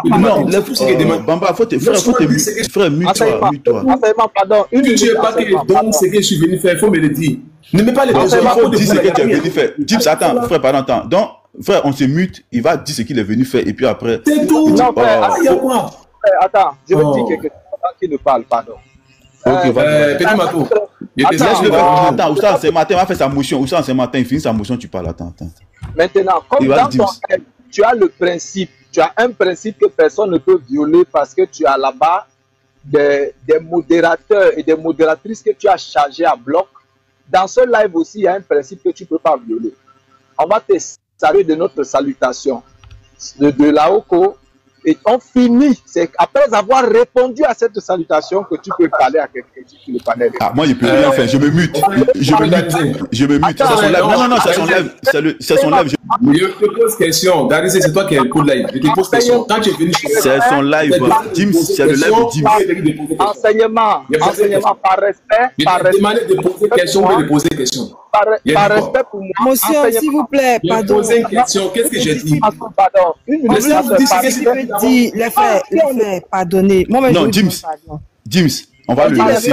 Non, le fou, c'est que Bamba, faut te frère, mute-toi. Pardon. Tu ne sais pas que donc ce que je suis venu faire, il faut me le dire. Ne mets pas les personnes. Il faut dire ce que tu es venu faire. Dips, attends, frère, pardon, attends. Donc, frère, on se mute, il va dire ce qu'il est venu faire, et puis après. C'est tout. Non, frère, attends, je veux dire quelque chose qui ne parle, pardon. Ok, Petit Matou. Attends, Oustaz, c'est matin, il va faire sa motion. Oustaz, c'est matin, il finit sa motion, tu parles. Attends. Maintenant, comme dans ton rêve, tu as le principe, tu as un principe que personne ne peut violer parce que tu as là-bas des modérateurs et des modératrices que tu as chargés à bloc. Dans ce live aussi, il y a un principe que tu ne peux pas violer. On va te saluer de notre salutation de la OCO. Et on finit, c'est après avoir répondu à cette salutation que tu peux parler à quelqu'un sur le panel. Ah, moi, il ne peut rien faire, je me mute. Je me mute. C'est son live. Non, c'est son live. C'est son live. Je te pose question. Darisé, c'est toi qui as le coup de live. Je te pose question. Quand tu es venu chez c'est son live. Dim, c'est le live de Dim. Enseignement par respect. Je t'ai demandé de poser question ou de poser question. Par respect pour moi. Monsieur, s'il vous plaît, pardon. Poser une question. Qu'est-ce que j'ai dit? Pardon. Une minute. Dit, les frères, pardonnez. Non, James, on va le laisser.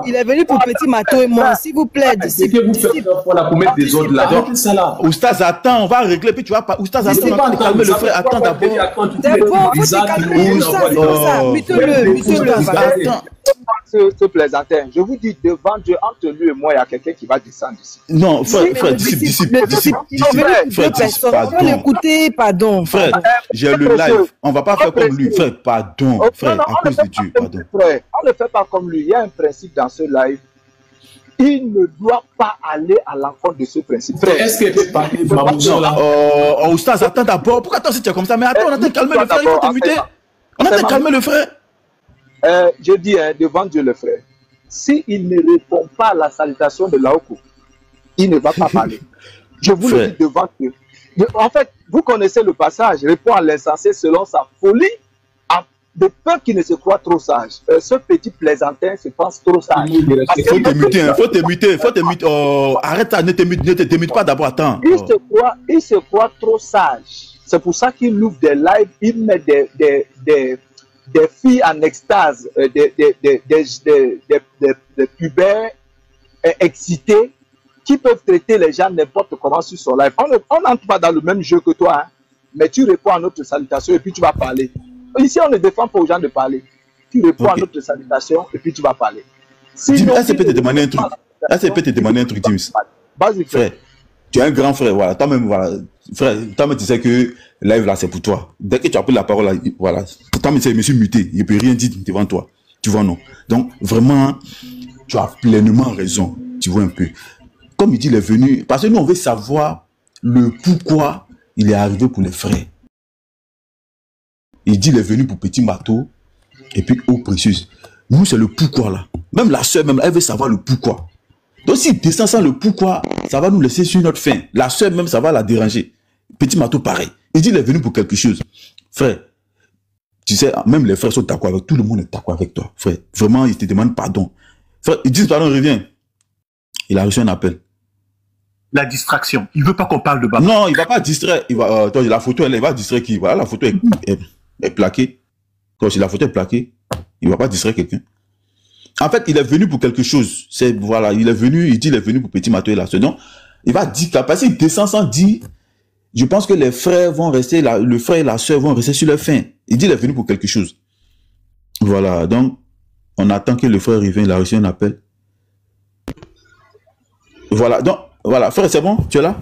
Il est venu pour Petit Matou et moi, s'il vous plaît. C'est que vous faites pour la commettre des autres là. Oustaz, attends, on va régler, puis tu vas pas. Oustaz, attends, on va calmer le frère. Attends d'abord. D'abord, faut te calmer. Oustaz, c'est comme ça. Mute-le. Ce plaisantin, je vous dis devant Dieu, entre lui et moi, il y a quelqu'un qui va descendre ici. Non, frère, disciple, pardon. On va l'écouter, pardon. Frère, j'ai le live, on va pas faire comme lui, frère, pardon, frère, à cause de Dieu, pardon. Frère, on ne fait pas comme lui, il y a un principe dans ce live. Il ne doit pas aller à l'encontre de ce principe. Frère, est-ce que tu peux parler de ma motion là? Oustaz, attends d'abord, pourquoi toi si tu es comme ça? Mais attends, on a te calmer le frère, il faut te muter. On a te calmer le frère. Je dis devant Dieu le frère, s'il ne répond pas à la salutation de Laoko, il ne va pas parler. Je vous le dis devant Dieu. En fait, vous connaissez le passage, répond à l'insensé selon sa folie, de peur qu'il ne se croit trop sage. Ce petit plaisantin se pense trop sage. Il faut te muter. Arrête ça, ne te mute pas d'abord, attends. Il se croit trop sage. C'est pour ça qu'il ouvre des lives, il met des filles en extase, des pubères excités qui peuvent traiter les gens n'importe comment sur son live. On n'entre pas dans le même jeu que toi, hein, mais tu réponds à notre salutation et puis tu vas parler. Ici, on ne défend pas aux gens de parler. Tu réponds à notre salutation et puis tu vas parler. Sinon, elle peut te demander un truc. Elle peut te demander un truc, James. Vas-y, frère. Tu es un grand frère, voilà. Toi-même, voilà. Frère, toi-même, tu sais que live là, c'est pour toi. Dès que tu as pris la parole, là, voilà. Toi-même, tu sais, je me suis muté. Il ne peut rien dire devant toi. Tu vois, non? Donc, vraiment, tu as pleinement raison. Tu vois un peu. Comme il dit, il est venu. Parce que nous, on veut savoir le pourquoi il est arrivé pour les frères. Il dit, il est venu pour Petit Matou et puis eau précieuse. Nous, c'est le pourquoi là. Même la soeur, même, elle veut savoir le pourquoi. Donc, s'il descend sans le pourquoi, ça va nous laisser sur notre faim. La soeur, même, ça va la déranger. Petit Matou, pareil. Il dit, il est venu pour quelque chose. Frère, tu sais, même les frères sont d'accord avec tout le monde est d'accord avec toi. Frère, vraiment, ils te demandent pardon. Frère, ils disent pardon, reviens. Il a reçu un appel. La distraction. Il veut pas qu'on parle de Baba. Non, il va pas distraire. Il va, attends, la photo, elle va distraire qui? Voilà, la photo est plaquée. Quand si la photo est plaquée, il va pas distraire quelqu'un. En fait, il est venu pour quelque chose. C'est, voilà, il est venu, il dit, il est venu pour Petit Matou et la soeur. Donc, il va dire, parce qu'il descend sans dire, je pense que les frères vont rester, le frère et la soeur vont rester sur leur faim. Il dit, il est venu pour quelque chose. Voilà, donc, on attend que le frère revienne, il a reçu un appel. Voilà, donc, voilà, frère, c'est bon? Tu es là?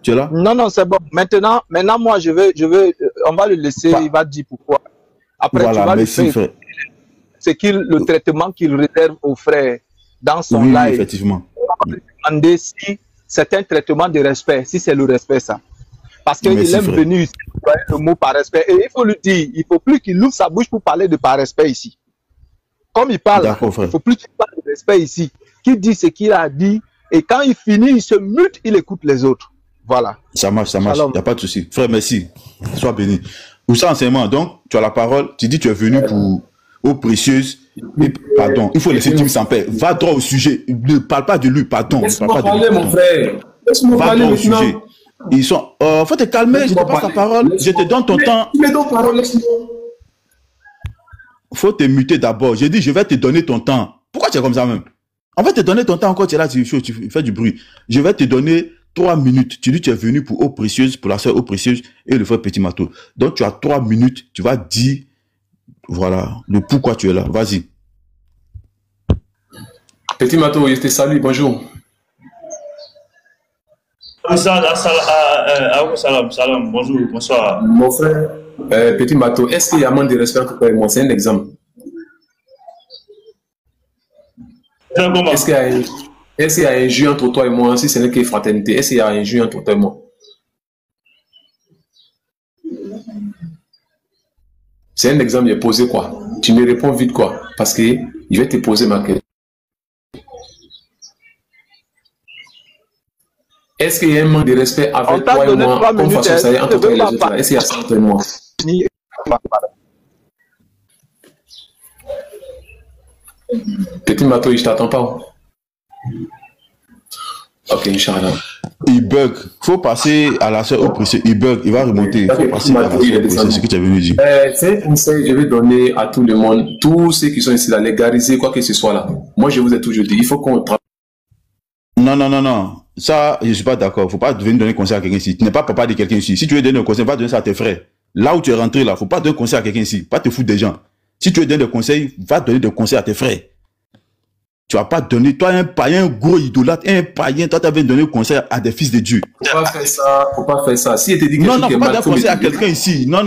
Tu es là? Non, c'est bon. Maintenant, moi, je veux, on va le laisser, il va dire pourquoi. Après, voilà, tu vas merci, lui faire. C'est le traitement qu'il réserve aux frères dans son live. Oui, effectivement. On va lui demander si c'est un traitement de respect, si c'est le respect, ça. Parce qu'il aime venir ici, le mot par respect. Et il faut lui dire, il ne faut plus qu'il ouvre sa bouche pour parler de par respect ici. Comme il parle, il ne faut plus qu'il parle de respect ici. Qu'il dit ce qu'il a dit, et quand il finit, il se mute, il écoute les autres. Voilà. Ça marche, il n'y a pas de souci. Frère, merci. Sois béni. Pour ça, enseignement, donc, tu as la parole, tu dis tu es venu pour eau précieuse. Pardon, il faut laisser Tim sans paix. Va droit au sujet. Ne parle pas de lui, pardon. Laisse-moi parler, mon frère. Laisse-moi parler au sujet. Ils sont... faut te calmer, je te passe la parole. Je te donne ton temps. Tu me donnes parole, laisse-moi. Faut te muter d'abord. J'ai dit, je vais te donner ton temps. Pourquoi tu es comme ça même? On va te donner ton temps encore, tu es là, tu fais du bruit. Je vais te donner 3 minutes. Tu dis, tu es venu pour Eau Précieuse, pour la soeur Eau Précieuse et le frère Petit Mato. Donc, tu as 3 minutes. Tu vas dire, voilà, le pourquoi tu es là. Vas-y. Petit Mato, je te salue, bonjour. Salam, bonjour, bonsoir. Mon frère, Petit Mato, est-ce qu'il y a moins de respect entre toi et moi? C'est un exemple. Est-ce qu'il y a un jeu entre toi et moi, si ce n'est que fraternité? Est-ce qu'il y a un jeu entre toi et moi? C'est un exemple, j'ai posé quoi? Tu me réponds vite quoi? Parce que je vais te poser ma question. Est-ce qu'il y a un manque de respect avec toi et moi, comme façon ça y est, entre toi et les autres? Est-ce qu'il y a ça entre moi? Petit Mato, je t'attends pas. Ok, Inch'Allah. Il bug. Faut passer à la soeur Eau Précieuse. Il bug. Il va remonter. Il faut passer à la soeur Eau Précieuse. C'est ce que tu as venu dire. C'est un conseil que je vais donner à tout le monde, tous ceux qui sont ici là, légaliser quoi que ce soit là. Moi, je vous ai toujours dit, il faut qu'on travaille. Non. Ça, je ne suis pas d'accord. Il ne faut pas venir donner conseil à quelqu'un ici. Tu n'es pas papa de quelqu'un ici. Si tu veux donner un conseil, va donner ça à tes frères. Là où tu es rentré, là, il ne faut pas donner un conseil à quelqu'un ici. Pas te foutre des gens. Si tu veux donner des conseils, va donner des conseils à tes frères. Tu vas pas donner, toi, un païen, un gros idolâtre, un païen, toi, tu as donné conseil à des fils de Dieu. Faut pas faire ça, faut pas faire ça. Si il te dit que non, faut pas donner conseil à quelqu'un ici. Non.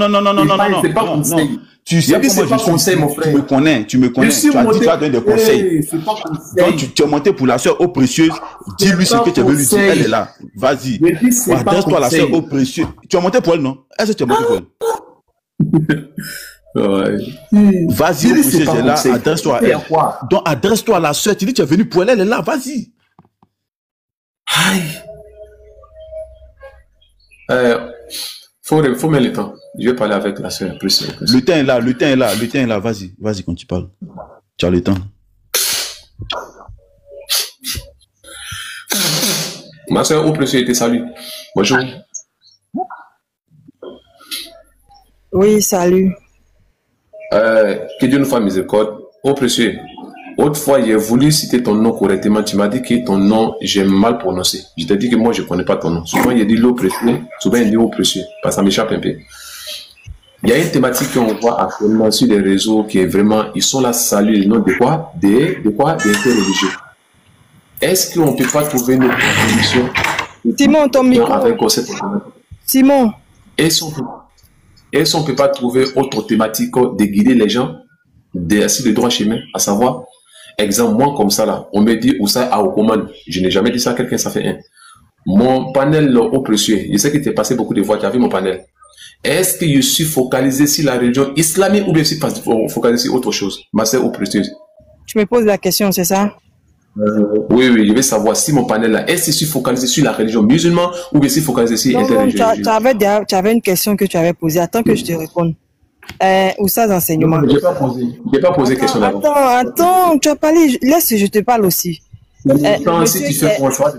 C'est pas conseil. Tu sais comment je suis, conseil, mon frère. Tu me connais. Tu as dit que tu vas donner des conseils. Donc, tu es monté pour la soeur Eau Précieuse. Dis-lui ce que tu veux lui dire. Elle est là. Vas-y. Adresse-toi à la soeur Eau Précieuse. Tu as monté pour elle, non? Est-ce que tu as monté pour elle? Ouais. Vas-y, Eau Précieuse est là. Adresse-toi à elle. Donc, adresse-toi à la soeur. Tu dis que tu es venu pour elle. Elle est là. Vas-y. Faut mettre le temps. Je vais parler avec la soeur. Le temps est là. Vas-y quand tu parles. Tu as le temps. Ma soeur Eau Précieuse te salue. Bonjour. Oui, salut. Que Dieu nous fasse miséricorde. Eau Précieuse. Autrefois, j'ai voulu citer ton nom correctement. Tu m'as dit que ton nom, j'ai mal prononcé. Je t'ai dit que moi, je ne connais pas ton nom. Souvent, il dit l'eau précieuse. Souvent, il dit eau précieuse. Parce que ça m'échappe un peu. Il y a une thématique qu'on voit actuellement sur les réseaux qui est vraiment, ils sont là, salut, le nom de quoi? Des religieux. Est-ce qu'on ne peut pas trouver une solution? Simon, ton micro. Simon. Est-ce qu'on ne peut pas trouver autre thématique de guider les gens sur le droit chemin, à savoir, exemple, moi comme ça là, on me dit où ça a aux commandes. Je n'ai jamais dit ça à quelqu'un, ça fait un. Mon panel Eau Précieuse, je sais que tu es passé beaucoup de fois, tu as vu mon panel. Est-ce que je suis focalisé sur la religion islamique ou bien je suis focalisé sur autre chose? Ma sœur Eau Précieuse. Tu me poses la question, c'est ça? Oui, je veux savoir si mon panel là, est-ce que je suis focalisé sur la religion musulmane ou bien je suis focalisé sur l'interreligion? Tu avais une question que tu avais posée, attends que je te réponde. Ou ça d'enseignement. Je n'ai pas posé question là. Attends, tu as parlé, laisse, je te parle aussi. Si tu fais ton choix,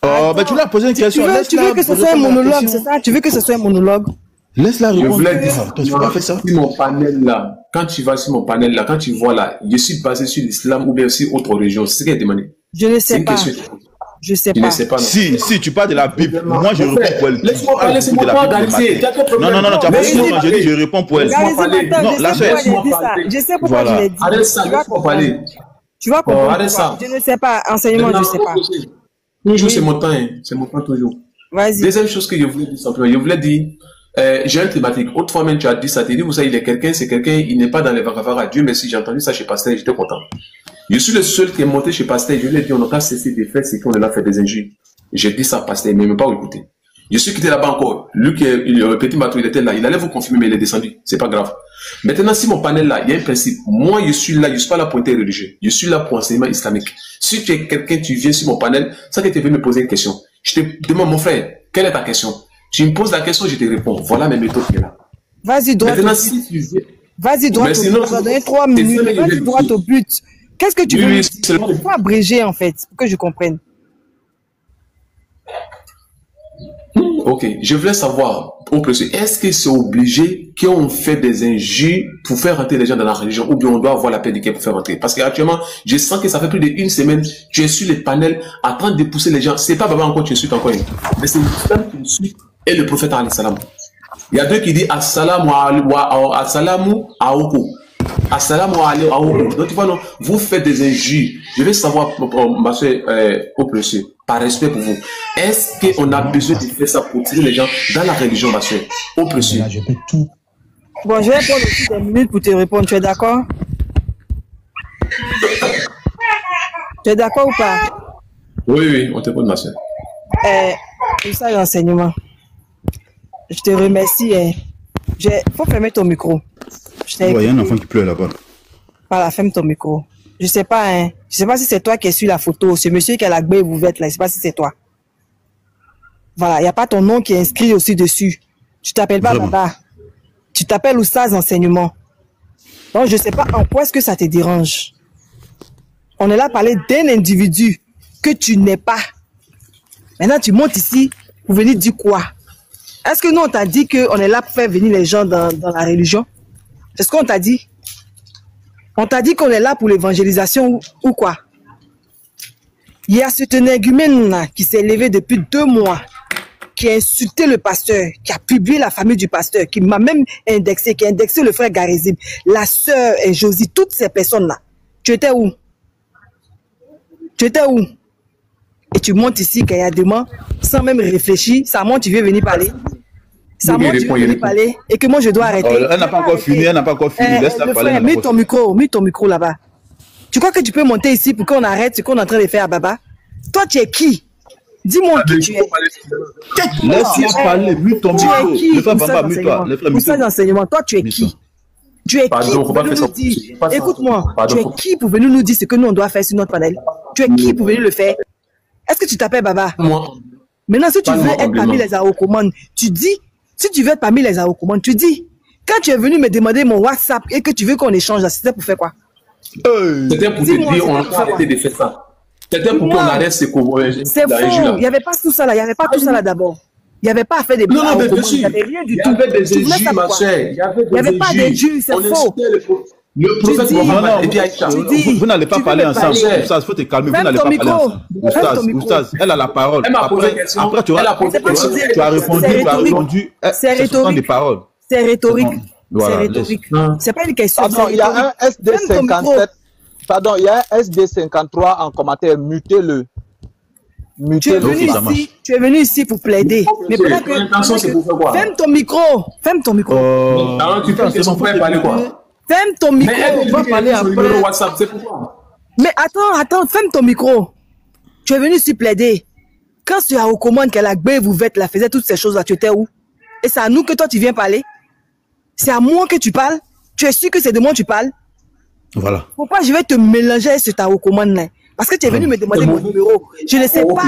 ben tu l'as posé une question. Tu veux que ce soit un monologue, c'est ça? Tu veux que ce soit un monologue? Laisse-la répondre. Je voulais dire, tu vas faire ça. Mon panel là, quand tu vas sur mon panel là, quand tu vois là, je suis basé sur l'islam ou bien sur autre religion, c'est ce qu'elle a demandé. Je ne sais pas. Je sais pas. Si tu parles de la Bible, moi je réponds pour elle. Laisse-moi parler, c'est mon temps, organiser. Non, tu as pas dit, j'ai dit je réponds pour elle. Non, la soeur. Je sais pourquoi je l'ai dit. Arrête ça, laisse-moi parler. Tu vas comprendre. Arrête ça. Je ne sais pas, enseignement, je ne sais pas. Toujours, c'est mon temps, c'est mon temps toujours. Vas-y. Deuxième chose que je voulais dire simplement, je voulais dire, j'ai une thématique. Autrefois même, tu as dit ça, tu as dit, vous savez, il est quelqu'un, c'est quelqu'un, il n'est pas dans les vagavara. Dieu merci, j'ai entendu ça chez Pasteur, j'étais content. Je suis le seul qui est monté chez Pasteur, je lui ai dit, on n'a pas cessé de faire ce qu'on a fait des injures. J'ai dit ça à Pasteur, mais il ne m'a pas écouté. Je suis quitté là-bas encore. Lui qui est, le petit bateau, il était là, il allait vous confirmer, mais il est descendu. C'est pas grave. Maintenant, si mon panel là, il y a un principe. Moi, je suis là, je suis pas là pour être religieux. Je suis là pour enseignement islamique. Si tu es quelqu'un, tu viens sur mon panel, ça que tu veux me poser une question. Je te demande, mon frère, quelle est ta question? Tu me poses la question, je te réponds. Voilà mes méthodes qui est là. Vas-y, droit. Maintenant, si tu viens. Vas-y, droit. Tu vas donner 3 minutes. Vas-y, droit au but. Qu'est-ce que tu veux? Il faut abréger, en fait, pour que je comprenne. Ok, je voulais savoir, au plus, est-ce que c'est obligé qu'on fait des injures pour faire rentrer les gens dans la religion, ou bien on doit avoir la prédication pour faire rentrer? Parce qu'actuellement, je sens que ça fait plus d'une semaine, tu es sur les panels en train de pousser les gens. C'est pas Baba encore, tu insultes encore, mais c'est l'islam qui insulte et le prophète alayhi salam. Il y a deux qui disent assalamu aoukou. Assalamu aoukou. Donc tu vois, non, vous faites des injures. Je vais savoir, ma soeur, au plus, par respect pour vous, est-ce qu'on a besoin de faire ça pour tirer les gens dans la religion, ma soeur? Au plus. Je peux tout. Bon, je vais prendre aussi des minutes pour te répondre. Tu es d'accord? Tu es d'accord ou pas? Oui, on te répond, ma soeur. Tout ça, l'enseignement. Je te remercie. Faut fermer ton micro. Il y a un enfant qui pleure là-bas. Voilà, ferme ton micro. Je sais pas si c'est toi qui es sur la photo. Ce monsieur qui a la baie ouverte là, je sais pas si c'est toi. Voilà, il n'y a pas ton nom qui est inscrit aussi dessus. Tu t'appelles pas Baba. Tu t'appelles Oustaz Enseignement. Donc, je sais pas en quoi est-ce que ça te dérange. On est là à parler d'un individu que tu n'es pas. Maintenant, tu montes ici pour venir dire quoi? Est-ce que nous, on t'a dit qu'on est là pour faire venir les gens dans la religion? C'est ce qu'on t'a dit? On t'a dit qu'on est là pour l'évangélisation ou quoi? Il y a cet énergumène-là qui s'est levé depuis 2 mois, qui a insulté le pasteur, qui a publié la famille du pasteur, qui m'a même indexé, qui a indexé le frère Garizim, la sœur et Josie, toutes ces personnes-là. Tu étais où? Tu étais où? Et tu montes ici, gaillardement, sans même réfléchir, ça monte, tu veux venir parler. Ça monte, tu veux venir parler, et que moi je dois arrêter. Elle n'a pas encore fini, laisse-la parler. Mets ton micro là-bas. Tu crois que tu peux monter ici pour qu'on arrête ce qu'on est en train de faire à Baba? Toi, tu es qui? Dis-moi qui tu es. Laisse-la parler, mute ton micro. Le frère Baba, mute-toi. Pour ça, l'enseignement, toi, tu es qui? Tu es qui pour venir nous dire? Écoute-moi, tu es qui pour venir nous dire ce que nous on doit faire sur notre panel? Tu es qui pour venir le faire? Est-ce que tu t'appelles Baba? Moi. Maintenant, si tu veux être parmi les Aokoman, tu dis, si tu veux être parmi les Aokoman, tu dis, quand tu es venu me demander mon WhatsApp et que tu veux qu'on échange, c'était pour faire quoi? C'était pour te dire, on a arrêté de faire ça. C'était pour qu'on arrête ce qu'on voit. C'est faux, il n'y avait pas tout ça là, il n'y avait pas tout ça là d'abord. Il n'y avait pas à faire des non, mais il n'y avait rien du tout. Il y avait des injures, ma soeur. Il n'y avait pas d'injures, c'est faux. Le prophète Mohammed et puis Aïcha. Vous n'allez pas parler ensemble. Oustaz, il faut te calmer. Vous n'allez pas parler ensemble. Oustaz, elle a la parole. Après, tu as répondu. C'est rhétorique. C'est rhétorique. C'est rhétorique. C'est pas une question. Il y a un SD57. Pardon, il y a un SD53 en commentaire. Mutez-le. Tu es venu ici pour plaider. Mais peut-être que... Ferme ton micro. Ferme ton micro. Tu penses que son frère parlait quoi? Ferme ton micro. Mais on va parler après. WhatsApp, c'est pourquoi? Mais attends, ferme ton micro. Tu es venu ici plaider. Quand tu as au commande que la baie vous la faisait toutes ces choses-là, tu étais où? Et c'est à nous que toi tu viens parler? C'est à moi que tu parles? Tu es sûr que c'est de moi que tu parles? Voilà. Pourquoi je vais te mélanger sur ta recommande là? Parce que tu es venu me demander mon numéro. Je ne sais pas.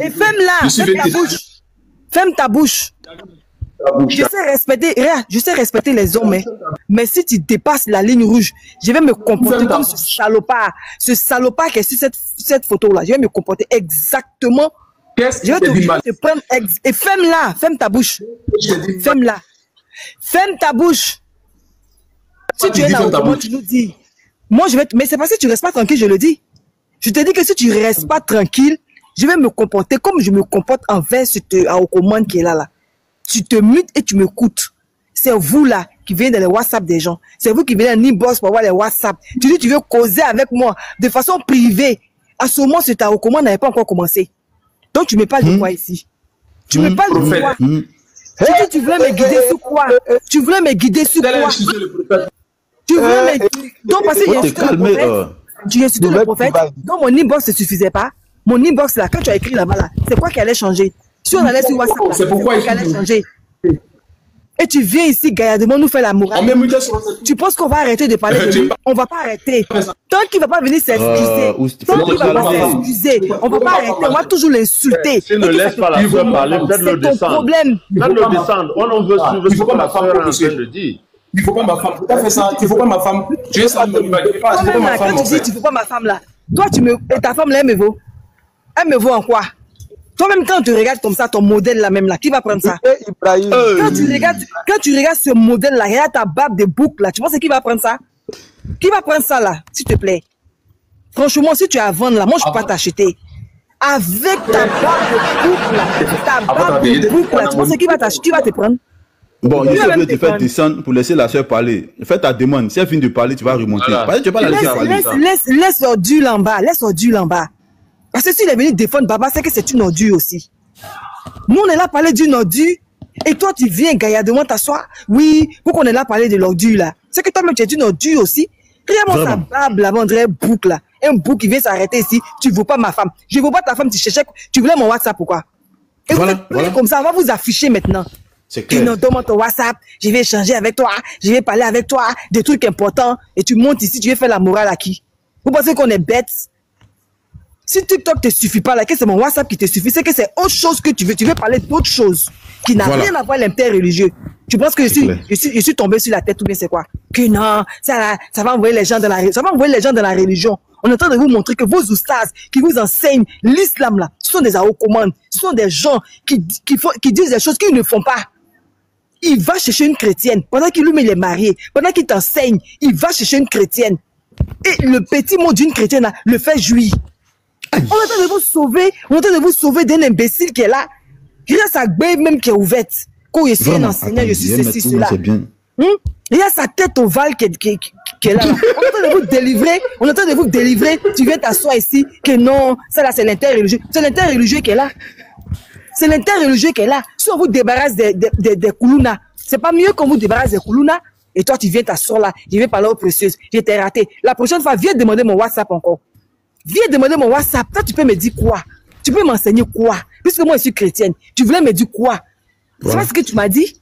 Et ferme-la. Ferme ta bouche. Ferme ta bouche. Je sais respecter les hommes, mais si tu dépasses la ligne rouge, je vais me comporter comme ce salopard qui est sur cette photo-là. Je vais me comporter exactement. Je vais te prendre et ferme-la, ferme ta bouche. Ferme-la. Ferme ta bouche. Si tu es là, tu nous dis. Moi, je vais mais c'est parce que tu restes pas tranquille, je le dis. Je te dis que si tu restes pas tranquille, je vais me comporter comme je me comporte envers ce Aokoman qui est là. Tu te mutes et tu m'écoutes. C'est vous là qui venez dans les WhatsApp des gens. C'est vous qui venez en inbox pour voir les WhatsApp. Tu dis tu veux causer avec moi de façon privée. À ce moment, ce Aokoman n'avait pas encore commencé. Donc tu me parles de quoi ici? Tu me parles de quoi? Tu dis tu voulais me guider sur quoi? Tu voulais me guider sur quoi? Tu voulais me guider. Donc parce que tu insultais le prophète. Donc mon inbox ne suffisait pas. Mon inbox là, quand tu as écrit là-bas là, c'est quoi qui allait changer? Si on allait sur WhatsApp, c'est pourquoi il allait changer. Et tu viens ici, gaillardement, nous faire la morale. Tu penses qu'on va arrêter de parler de lui? On va pas arrêter. Tant qu'il va pas venir s'excuser, tant qu'il va pas s'excuser, on va pas arrêter. On va toujours l'insulter. Si ne laisse pas la soeur parler, peut-être le descendre. C'est ton problème. Peut-être le descendre. On veut suivre ce que la soeur est en train de dire. Il faut pas ma femme. Tu as fait ça. Il faut pas ma femme. Tu es ça. Il faut pas ma femme. Quand tu dis tu faut pas ma femme là, toi tu me et ta femme là elle me vaut. Elle me vaut en quoi? Toi-même, quand tu regardes comme ça, ton modèle là même là, qui va prendre ça? Quand tu regardes ce modèle là, regarde ta barbe de boucle là, tu penses qui va prendre ça? Qui va prendre ça là, s'il te plaît? Franchement, si tu as à vendre là, moi je peux pas t'acheter. Avec ta barbe de boucle là, tu penses qui va t'acheter? Qui va te prendre? Bon, il faut te faire descendre pour laisser la soeur parler. Fais ta demande. Si elle finit de parler, tu vas remonter. Voilà. Tu vas pas la laisser parler. Laisse ordure là en bas. Laisse ordure là en bas. Parce que s'il est venu défendre Baba, c'est que c'est une ordure aussi. Nous, on est là à parler d'une ordure. Et toi, tu viens gaillardement t'asseoir. Oui, pourquoi on est là à parler de l'ordure là? C'est que toi-même, tu es une ordure aussi. Regarde-moi sa barbe là, on dirait un bouc là. Un bouc qui vient s'arrêter ici. Tu ne veux pas ma femme. Je ne veux pas ta femme, tu cherchais. Tu voulais mon WhatsApp, pourquoi? Et voilà, vous êtes comme ça, on va vous afficher maintenant. C'est clair. Non, donne-moi ton WhatsApp, je vais échanger avec toi, je vais parler avec toi, des trucs importants, et tu montes ici, tu veux faire la morale à qui? Vous pensez qu'on est bête? Si TikTok te suffit pas, là, que c'est mon WhatsApp qui te suffit, c'est que c'est autre chose que tu veux parler d'autre chose, qui n'a rien à voir avec l'interreligieux. Tu penses que je suis tombé sur la tête ou bien c'est quoi? Que non, ça va envoyer les gens dans la religion. On est en train de vous montrer que vos oustas qui vous enseignent l'islam là, ce sont des commandes, ce sont des gens qui disent des choses qu'ils ne font pas. Il va chercher une chrétienne. Pendant qu'il lui met les mariés, pendant qu'il t'enseigne, il va chercher une chrétienne. Et le petit mot d'une chrétienne là, le fait jouir. On est en train de vous sauver, d'un imbécile qui est là. Grâce à Gbé même qui est ouverte. Quand je suis un enseignant, je suis ceci, cela. Il y a sa tête ovale qui est là. On est en train de vous délivrer. Tu viens t'asseoir ici, que non, ça là c'est l'interreligieux. C'est l'interreligieux qui est là. C'est l'interreligieux qui est là. Si on vous débarrasse des Koulouna, c'est pas mieux qu'on vous débarrasse des Koulouna. Et toi, tu viens t'asseoir là. Je vais parler aux précieuses. J'ai été raté. La prochaine fois, viens demander mon WhatsApp encore. Viens demander mon WhatsApp. Toi, tu peux me dire quoi? Tu peux m'enseigner quoi? Puisque moi, je suis chrétienne. Tu voulais me dire quoi? C'est pas ce que tu m'as dit?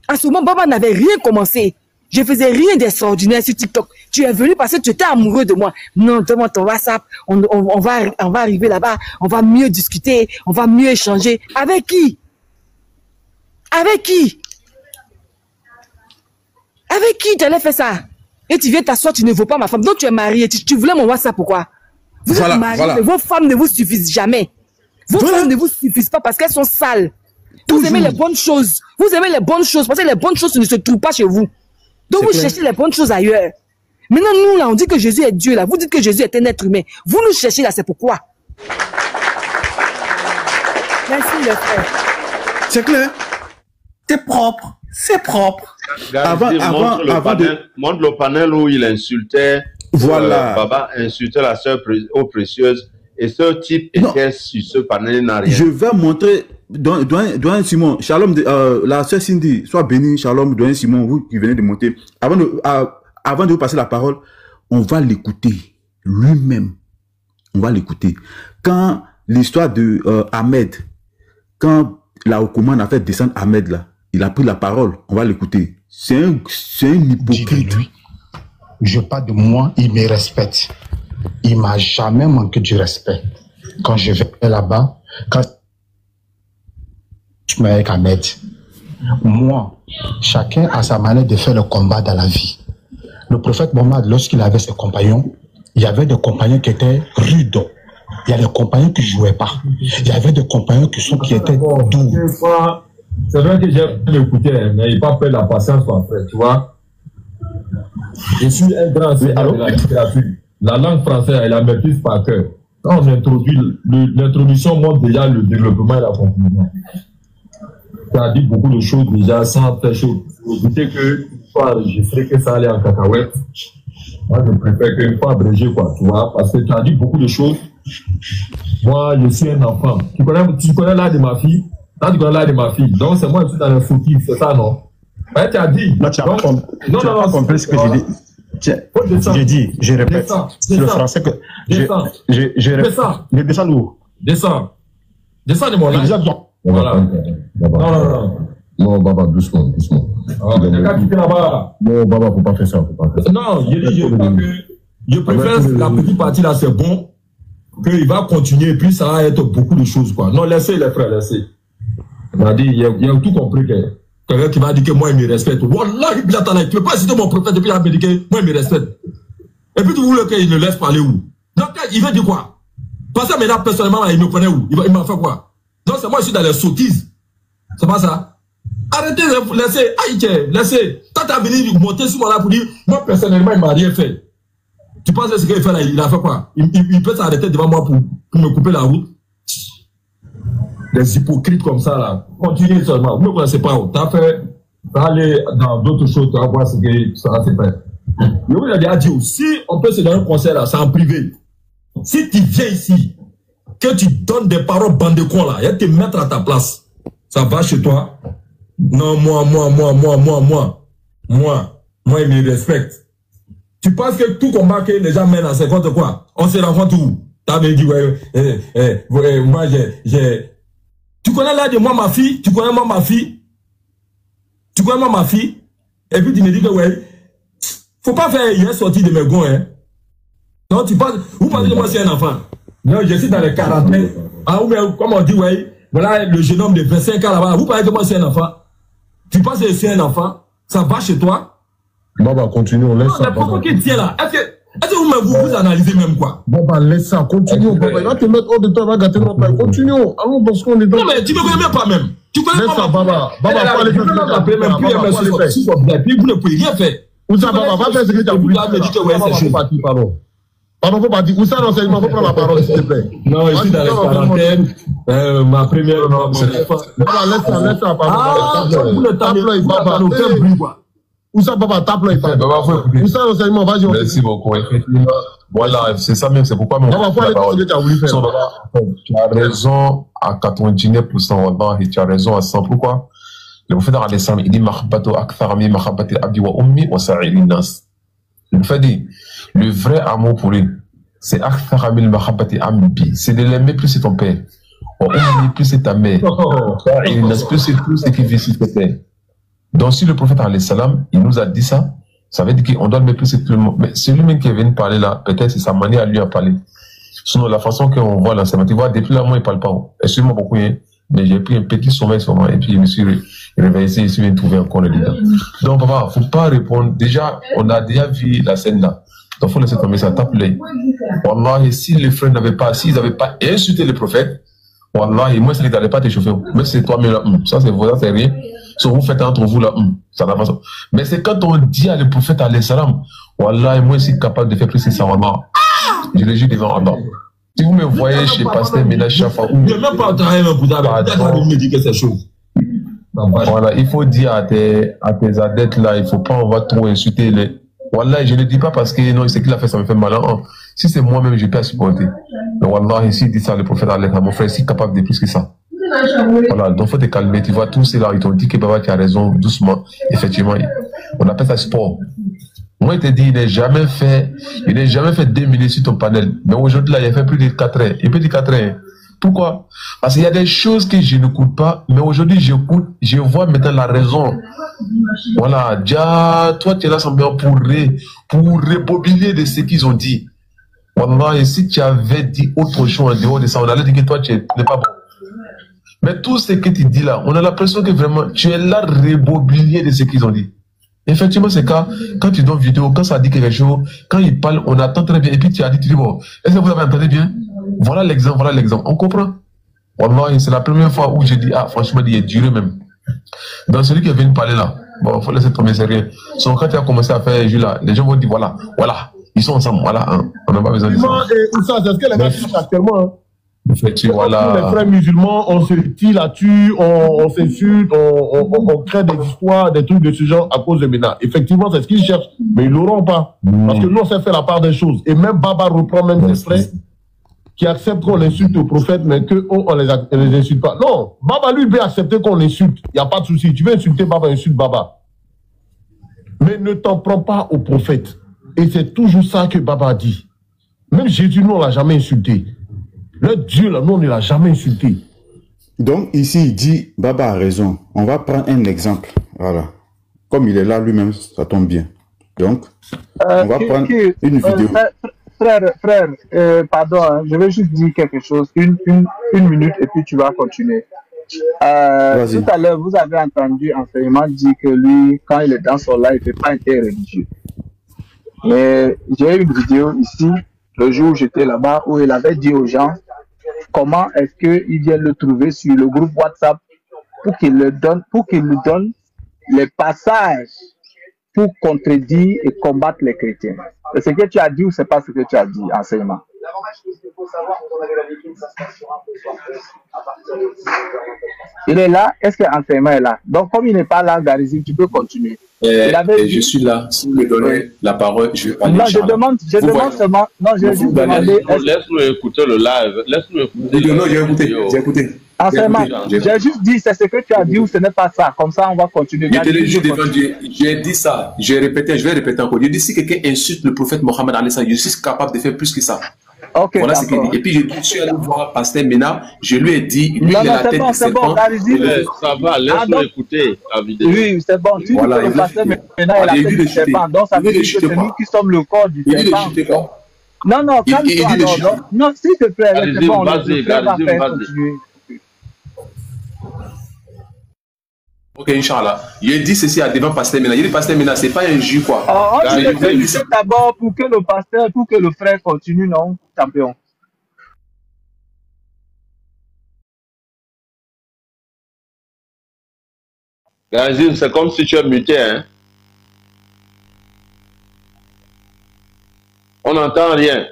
En ce moment, Baba n'avait rien commencé. Je faisais rien d'extraordinaire sur TikTok. Tu es venu parce que tu étais amoureux de moi. Non, donne-moi ton WhatsApp. On va arriver là-bas. On va mieux discuter. On va mieux échanger. Avec qui? Avec qui? Avec qui tu allais faire ça? Et tu viens t'asseoir, tu ne veux pas ma femme. Donc tu es marié. Tu voulais mon WhatsApp, pourquoi? Vous êtes mariés, mais vos femmes ne vous suffisent jamais. Vos femmes ne vous suffisent pas parce qu'elles sont sales. Vous aimez les bonnes choses. Vous aimez les bonnes choses parce que les bonnes choses ne se trouvent pas chez vous. Donc vous cherchez les bonnes choses ailleurs. Maintenant, nous, là, on dit que Jésus est Dieu, là. Vous dites que Jésus est un être humain. Vous nous cherchez, là, c'est pourquoi. Merci, le frère. C'est clair. C'est propre. C'est propre. Montre le panel où il insultait. Voilà. Baba insultait la sœur aux précieuses. Et ce type était sur ce panel, il n'a rien. Je vais montrer, Doyen Simon, Shalom, la sœur Cindy, soit béni, Shalom, Doyen Simon, vous qui venez de monter. Avant de vous passer la parole, on va l'écouter lui-même. On va l'écouter. Quand l'histoire de Ahmed, quand la Okoman a fait descendre Ahmed là, il a pris la parole, on va l'écouter. C'est un hypocrite. Je parle de moi, il me respecte. Il m'a jamais manqué du respect. Quand je vais là-bas, quand je me mets avec Ahmed, moi, chacun a sa manière de faire le combat dans la vie. Le prophète Mohammed, lorsqu'il avait ses compagnons, il y avait des compagnons qui étaient rudes. Il y a des compagnons qui ne jouaient pas. Il y avait des compagnons qui étaient doux. C'est vrai que j'ai écouté, mais il n'a pas fait la patience après, tu vois. Je suis un grand enseignant de la littérature. La langue française, elle la maîtrise par cœur. Quand on introduit, l'introduction montre déjà le développement et la conclusion. Tu as dit beaucoup de choses déjà sans faire chaud. Vous dites que une fois enregistré, que ça allait en cacahuète. Moi, je préfère qu'une fois abrégé, quoi, tu vois, parce que tu as dit beaucoup de choses. Moi, je suis un enfant. Tu connais l'âge de ma fille? Là, tu connais l'âge de ma fille. Donc, c'est moi qui suis dans le foutu, c'est ça, non? Ouais, tu as dit. Non, tu n'as pas compris ce que j'ai dit. J'ai dit, je répète, c'est le français que je répète. Mais descends où? Descends de mon âge. Voilà. Non, Baba, doucement. Là-bas. Non, Baba, faut pas faire ça. Non, je préfère la petite partie là, c'est bon. Qu'il va continuer, et puis ça va être beaucoup de choses, quoi. Non, laissez les frères, laissez. Il m'a dit, il a tout compris que. Quelqu'un qui va dire que moi, il me respecte. Wallah, il ne peut pas citer mon prophète depuis qu'il m'a dit que moi, il me respecte. Et puis, tu voulais qu'il ne laisse parler où? Donc, il veut dire quoi? Parce que maintenant, personnellement, il me connaît où? Il m'a fait quoi? Donc c'est moi je suis dans les sottises. C'est pas ça. Arrêtez de laissez. Quand tu as venu monter sur moi là pour dire, moi personnellement il m'a rien fait. Tu penses que ce qu'il fait là, il a fait quoi? Il peut s'arrêter devant moi pour me couper la route. Des hypocrites comme ça là. Continuez seulement. Vous ne connaissez pas. Tu as fait aller dans d'autres choses, tu vas voir ce que ça va se faire. Mais vous avez dit, si on peut se donner un conseil là, c'est en privé. Si tu viens ici, que tu donnes des paroles bande de cons là, et te mettre à ta place, ça va chez toi? Non, moi, il me respecte. Tu penses que tout combat que les gens mènent à 50 quoi? On se rencontre où? T'avais dit, moi j'ai... Tu connais là de moi ma fille? Tu connais moi ma fille? Tu connais moi ma fille? Et puis tu me dis que ouais, faut pas faire hier sortie de mes gons, hein. Non, tu penses, vous pensez que moi c'est un enfant? Non, je suis dans les quarantaines. Ah, ou bien, comme on dit, ouais, voilà le jeune homme de 25 ans là-bas. Vous pensez que moi c'est un enfant? Tu penses que c'est un enfant? Ça va chez toi? Bon, bah, continuons, laisse ça. Les propos qui tiennent là, est-ce que vous analysez même quoi? Bon, bah, laisse ça, continuons. Bon, bah, il va te mettre hors de toi, il va gâter notre pain. Continuons. Allons parce qu'on est dans. Non, mais tu ne me connais même pas même. Tu connais pas. Baba, faut aller faire. Puis vous ne pouvez rien faire. Où ça, Baba, va faire ce que tu as voulu. Pardon, faut pas dire. Où ça, l'enseignement, faut prendre la parole, s'il te plaît. Non, je suis dans les quarantaines. Ma première. Baba, laisse ça, pardon. Ah, vous ne t'avez aucun bruit, quoi. Où ça, Baba, tape-le, il parle. Où ça, l'enseignement, vas-y. Merci beaucoup, effectivement. Voilà, c'est ça même, c'est pourquoi même. Baba, faut aller faire ce que tu as voulu faire. Tu as raison à 99%, Wallah, et tu as raison à 100%. Pourquoi? Le prophète alayhi salam, il dit mahabbatu akthar min mahabbati al-abdi wa ummi wa sa'ilin nas. Le prophète dit, le vrai amour pour lui, c'est akthar min mahabbati ambi, c'est de l'aimer plus c'est ton père. Wa ummi plus c'est ta mère. Sa'ilin nas plus c'est tout ce qui vit sur tes pères. Donc si le prophète alayhi salam, il nous a dit ça, ça veut dire qu'on doit le plus tout le monde. Mais c'est lui-même qui est venu parler là, peut-être c'est sa manière à lui à parler. Sinon la façon qu'on voit l'enseignement, tu vois, depuis là, moi il parle pas. Excuse-moi beaucoup, hein, mais j'ai pris un petit sommeil sur moi et puis je me suis réveillé ici, je suis venu trouver encore le dedans. Donc papa, faut pas répondre. Déjà, on a déjà vu la scène là. Donc faut laisser tomber ça, tape l'œil. Wallah, et si les frères n'avaient pas, s'ils n'avaient pas insulté le prophète, wallah, et moi ça n'allait pas t'échauffer. Mais c'est toi, mais là, ça c'est vous, ça c'est rien. Ce que vous faites entre vous là, ça n'a pas ça. Mais c'est quand on dit à le prophète alayhi salam, wallah, et moi je suis capable de faire plus que ça, wallah. Je le jure devant Allah. Si vous me voyez chez Pasteur Ménage Chafa, je ne vais même pas travailler un Bouddha, me dire que c'est chaud. Voilà, il faut dire à tes adeptes là, il ne faut pas, on va trop insulter les. Wallah, je ne le dis pas parce que non, ce qu'il a fait, ça me fait mal. Hein. Si c'est moi-même, je peux pas supporter. Mais wallah, ici, il dit ça, le prophète alayhi salam, mon frère, il est capable de plus que ça. Voilà, donc il faut te calmer. Tu vois, tous ces là, ils t'ont dit que Baba, tu as raison, doucement. Effectivement, on appelle ça sport. Moi, il te dit, il n'a jamais fait 2 minutes sur ton panel. Mais aujourd'hui, là, il a fait plus de 4 heures. Il peut dire 4 heures. Pourquoi? Parce qu'il y a des choses que je n'écoute pas, mais aujourd'hui, j'écoute, je vois maintenant la raison. Voilà, déjà, toi, tu es là simplement pour rebobiner de ce qu'ils ont dit. Voilà, et si tu avais dit autre chose en dehors de ça, on allait dire que toi, tu n'es pas bon. Mais tout ce que tu dis là, on a l'impression que vraiment, tu es là rebobiner de ce qu'ils ont dit. Effectivement, c'est quand tu donnes vidéo, quand ça dit quelque chose, quand il parle, on attend très bien. Et puis tu as dit, tu dis, bon, est-ce que vous avez entendu bien? Voilà l'exemple. On comprend. Wallah, c'est la première fois où je dis, ah, franchement, il est duré même. Donc, celui qui est venu parler là, bon, il faut laisser tomber, c'est rien. Donc, quand tu as commencé à faire jus là, les gens vont dire, voilà, ils sont ensemble, voilà, hein, on n'a pas besoin de ça. C'est ce que les gars disent actuellement, hein. Effectivement, voilà. Les frères musulmans, on se tire là-dessus, on s'insulte, on crée des histoires, des trucs de ce genre à cause de Ménard. Effectivement, c'est ce qu'ils cherchent, mais ils l'auront pas. Parce que nous, on sait faire la part des choses. Et même Baba reprend même ses frères qui acceptent qu'on insulte au prophète, mais qu'on les insulte pas. Non, Baba, lui, peut accepter qu'on l'insulte. Il n'y a pas de souci. Tu veux insulter Baba, insulte Baba. Mais ne t'en prends pas au prophète. Et c'est toujours ça que Baba dit. Même Jésus, nous, on l'a jamais insulté. Le Dieu, là, nous, on ne l'a jamais insulté. Donc, ici, il dit, Baba a raison. On va prendre un exemple. Voilà. Comme il est là lui-même, ça tombe bien. Donc, on va prendre une vidéo. Frère, pardon, hein, je vais juste dire quelque chose. Une minute et puis tu vas continuer. Tout à l'heure, vous avez entendu enseignement dire que lui, quand il est dans son live, il ne fait pas interreligieux. Mais j'ai une vidéo ici, le jour où j'étais là-bas, où il avait dit aux gens comment est-ce qu'il vient le trouver sur le groupe WhatsApp pour qu'il lui donne les passages pour contredire et combattre les chrétiens. C'est ce que tu as dit ou c'est pas ce que tu as dit, enseignement? Il est là. Est-ce que l'enseignement est là? Donc, comme il n'est pas là, Garizim, tu peux continuer. Je suis là. Si vous me donnez la parole, je vais parler. Non, je demande seulement. Non, je vais juste demander. Laisse-nous écouter le live. Laisse-nous écouter. Non, j'ai écouté. Enseignement, j'ai juste dit, c'est ce que tu as dit ou ce n'est pas ça. Comme ça, on va continuer. J'ai dit ça. J'ai répété, je vais répéter encore. J'ai dit, si quelqu'un insulte le prophète Mohammed, je suis capable de faire plus que ça. Okay, voilà ce qu'il dit. Et puis, je suis allé voir Pasteur Mena, je lui ai dit, lui, il a la tête de serpent. Ça va, laisse-nous écouter la vidéo. Oui, c'est bon. Tu dis que le Pasteur Mena, il a la tête de serpent. Donc, ça veut dire que c'est nous qui sommes le corps du serpent. Non, non, calme-toi. Non, s'il te plaît, c'est bon. Vas-y. Ok, Inch'Allah. Il dit ceci à devant Pasteur Mena. Il dit Pasteur Mena, c'est pas un jus quoi. Je vais d'abord pour que le pasteur, pour que le frère continue, non, champion. Gazim, c'est comme si tu es muté, hein. On n'entend rien.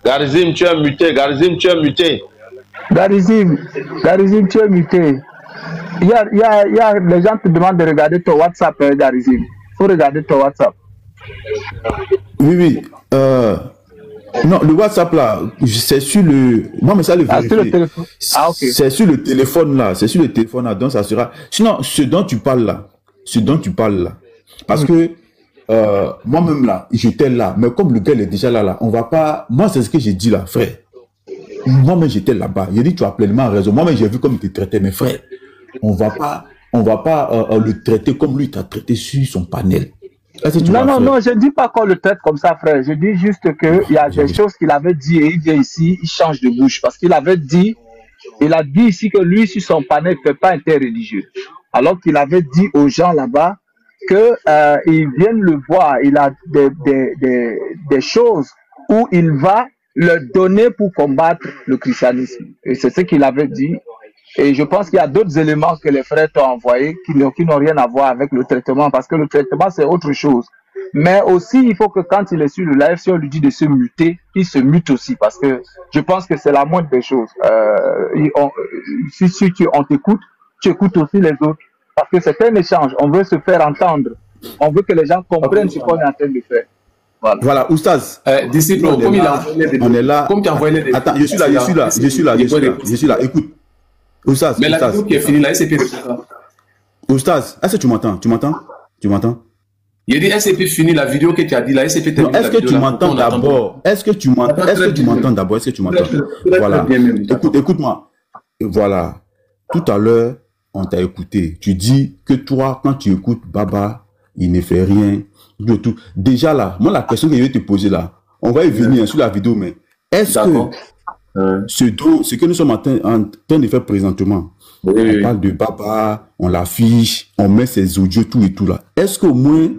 Garizim, tu es muté. Garizim, tu es muté. Garizim, tu es muté. Il y a les gens te demandent de regarder ton WhatsApp, Garizim. Il faut regarder ton WhatsApp. Oui. Non, le WhatsApp là, c'est sur le. Moi, mais ça le vérifie. Sur le téléphone. Ok. C'est sur le téléphone là. C'est sur le téléphone là. Donc ça sera. Sinon, ce dont tu parles là. Parce que. Moi-même là, j'étais là, mais comme le gars est déjà là, on va pas. Moi, c'est ce que j'ai dit là, frère. Moi-même, j'étais là-bas. J'ai dit, tu as pleinement raison. Moi-même, j'ai vu comme il te traitait, mes frères. On va pas le traiter comme lui t'a traité sur son panel. Non, je dis pas qu'on le traite comme ça, frère. Je dis juste qu'il y a des choses qu'il avait dit et il vient ici, il change de bouche parce qu'il avait dit, il a dit ici que lui sur son panel ne fait pas interreligieux, alors qu'il avait dit aux gens là-bas qu'ils viennent le voir, il a des choses où il va leur donner pour combattre le christianisme. Et c'est ce qu'il avait dit. Et je pense qu'il y a d'autres éléments que les frères t'ont envoyés qui n'ont rien à voir avec le traitement, parce que le traitement, c'est autre chose. Mais aussi, il faut que quand il est sur le live, si on lui dit de se muter, il se mute aussi, parce que je pense que c'est la moindre des choses. Si on t'écoute, tu écoutes aussi les autres. Parce que c'est un échange. On veut se faire entendre. On veut que les gens comprennent ce qu'on est en train de faire. Voilà, Oustaz. Disciple, comme il a envoyé les on est là. Comme tu as envoyé les Attends, je suis là. Écoute. Oustaz. Mais la vidéo qui est finie, la SCP. Oustaz, est-ce que tu m'entends? Tu m'entends? Il dit SCP fini, la vidéo que tu as dit, la SCP termine. Est-ce que tu m'entends d'abord? Est-ce que tu m'entends d'abord? Voilà. Écoute-moi. Voilà. Tout à l'heure, on t'a écouté. Tu dis que toi, quand tu écoutes Baba, il ne fait rien. Tout. Déjà là, moi, la question que je vais te poser là, on va y venir sur la vidéo, mais est-ce que ce que nous sommes en train de faire présentement, on parle de Baba, on l'affiche, on met ses audios, tout et tout là. Est-ce qu'au moins,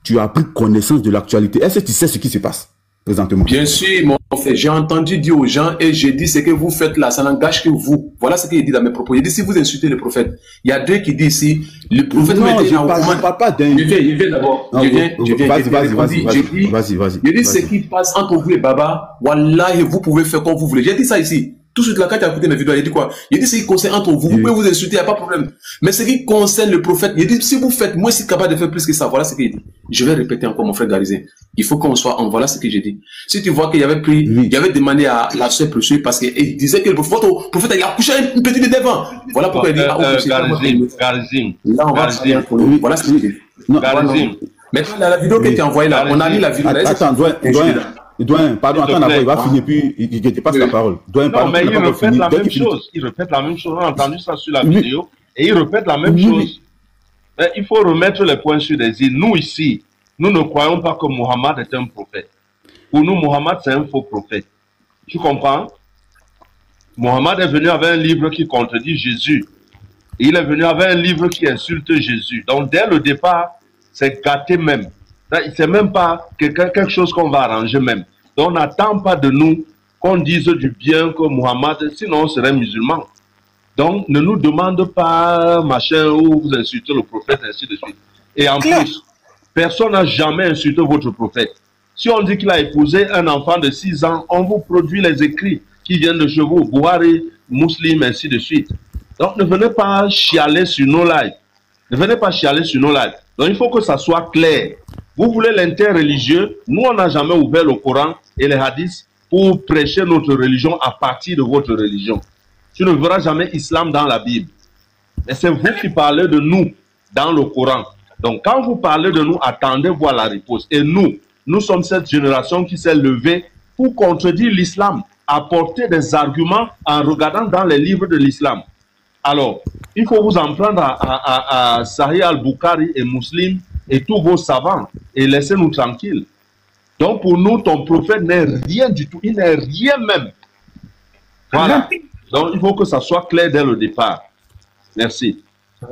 tu as pris connaissance de l'actualité? Est-ce que tu sais ce qui se passe présentement? Bien sûr, mon frère. J'ai entendu dire aux gens et j'ai dit ce que vous faites là, ça n'engage que vous. Voilà ce qu'il dit dans mes propos. Il dit si vous insultez le prophète, il y a deux qui disent ici, le prophète non, je ne parle pas d'un. Je viens d'abord. Vas-y. Je dis ce qui passe entre vous et Baba, Wallah, vous pouvez faire comme vous voulez. J'ai dit ça ici. Tout de suite, là, quand tu as écouté mes vidéos, il dit quoi? Il dit ce qui concerne entre vous, vous pouvez vous insulter, il n'y a pas de problème. Mais ce qui concerne le prophète, il dit si vous faites, moi, je suis capable de faire plus que ça. Voilà ce qu'il dit. Je vais répéter encore, mon frère Garizé. Il faut qu'on soit en. Voilà ce que j'ai dit. Si tu vois qu'il y avait pris, il avait demandé à la sœur Précieux parce qu'il disait que le prophète, il a couché une petite devant. Voilà pourquoi il dit Garizim. Là, on va dire voilà ce qu'il dit. Garizim. Maintenant, la vidéo que tu as envoyée là, on a mis la vidéo. Attends, pardon, attends d'abord, il va finir, puis il te passe la parole. Non, mais il répète la même chose. Il répète la même chose. On a entendu ça sur la vidéo. Et il répète la même chose. Mais il faut remettre les points sur les îles. Nous, ici, nous ne croyons pas que Mohammed est un prophète. Pour nous, Mohammed, c'est un faux prophète. Tu comprends? Mohammed est venu avec un livre qui contredit Jésus. Et il est venu avec un livre qui insulte Jésus. Donc, dès le départ, c'est gâté même. C'est même pas quelque chose qu'on va arranger même. Donc on n'attend pas de nous qu'on dise du bien que Mohammed, sinon on serait musulman. Donc ne nous demande pas machin ou vous insultez le prophète, ainsi de suite. Et en plus, personne n'a jamais insulté votre prophète. Si on dit qu'il a épousé un enfant de 6 ans, on vous produit les écrits qui viennent de chez vous, Bouhari, Muslim, ainsi de suite. Donc ne venez pas chialer sur nos lives. Ne venez pas chialer sur nos lives. Donc il faut que ça soit clair. Vous voulez l'interreligieux, nous on n'a jamais ouvert le Coran et les hadiths pour prêcher notre religion à partir de votre religion. Tu ne verras jamais islam dans la Bible. Mais c'est vous qui parlez de nous dans le Coran. Donc quand vous parlez de nous, attendez voir la réponse. Et nous sommes cette génération qui s'est levée pour contredire l'islam, apporter des arguments en regardant dans les livres de l'islam. Alors, il faut vous en prendre à Sahih al-Bukhari et Muslim et tous vos savants et laissez-nous tranquilles. Donc pour nous, ton prophète n'est rien du tout, il n'est rien même. Voilà. Donc il faut que ça soit clair dès le départ. Merci.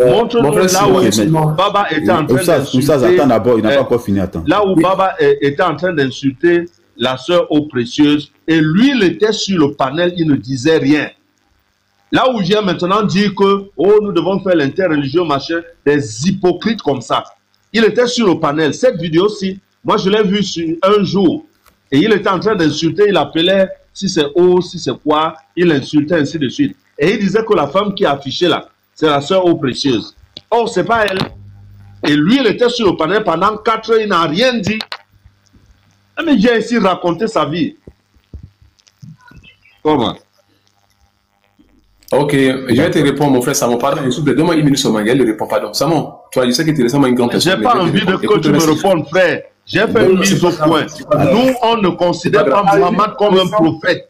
Montre-nous là où Baba était en train d'insulter. D'abord, il n'a pas encore fini, attends. Là où Baba était en train d'insulter la sœur eau précieuse et lui, il était sur le panel, il ne disait rien. Là où j'ai maintenant dit que oh, nous devons faire l'interreligieux, machin, des hypocrites comme ça. Il était sur le panel. Cette vidéo-ci, moi je l'ai vue sur un jour. Et il était en train d'insulter, il appelait si c'est eau, si c'est quoi, il insultait ainsi de suite. Et il disait que la femme qui est affichée là, c'est la sœur eau précieuse. Or, c'est pas elle. Et lui, il était sur le panel pendant 4 heures, il n'a rien dit. Mais il a ici raconté sa vie. Comment? Ok, je vais te répondre, mon frère Samon. Pardon, s'il te plaît, donne-moi une minute sur ma gueule, ne réponds pas. Donc, Samon, toi, je sais que tu es récemment une grande personne. J'ai pas envie de que tu me répondes, frère. J'ai fait une mise au point. Nous, on ne considère pas Mohammed comme un prophète.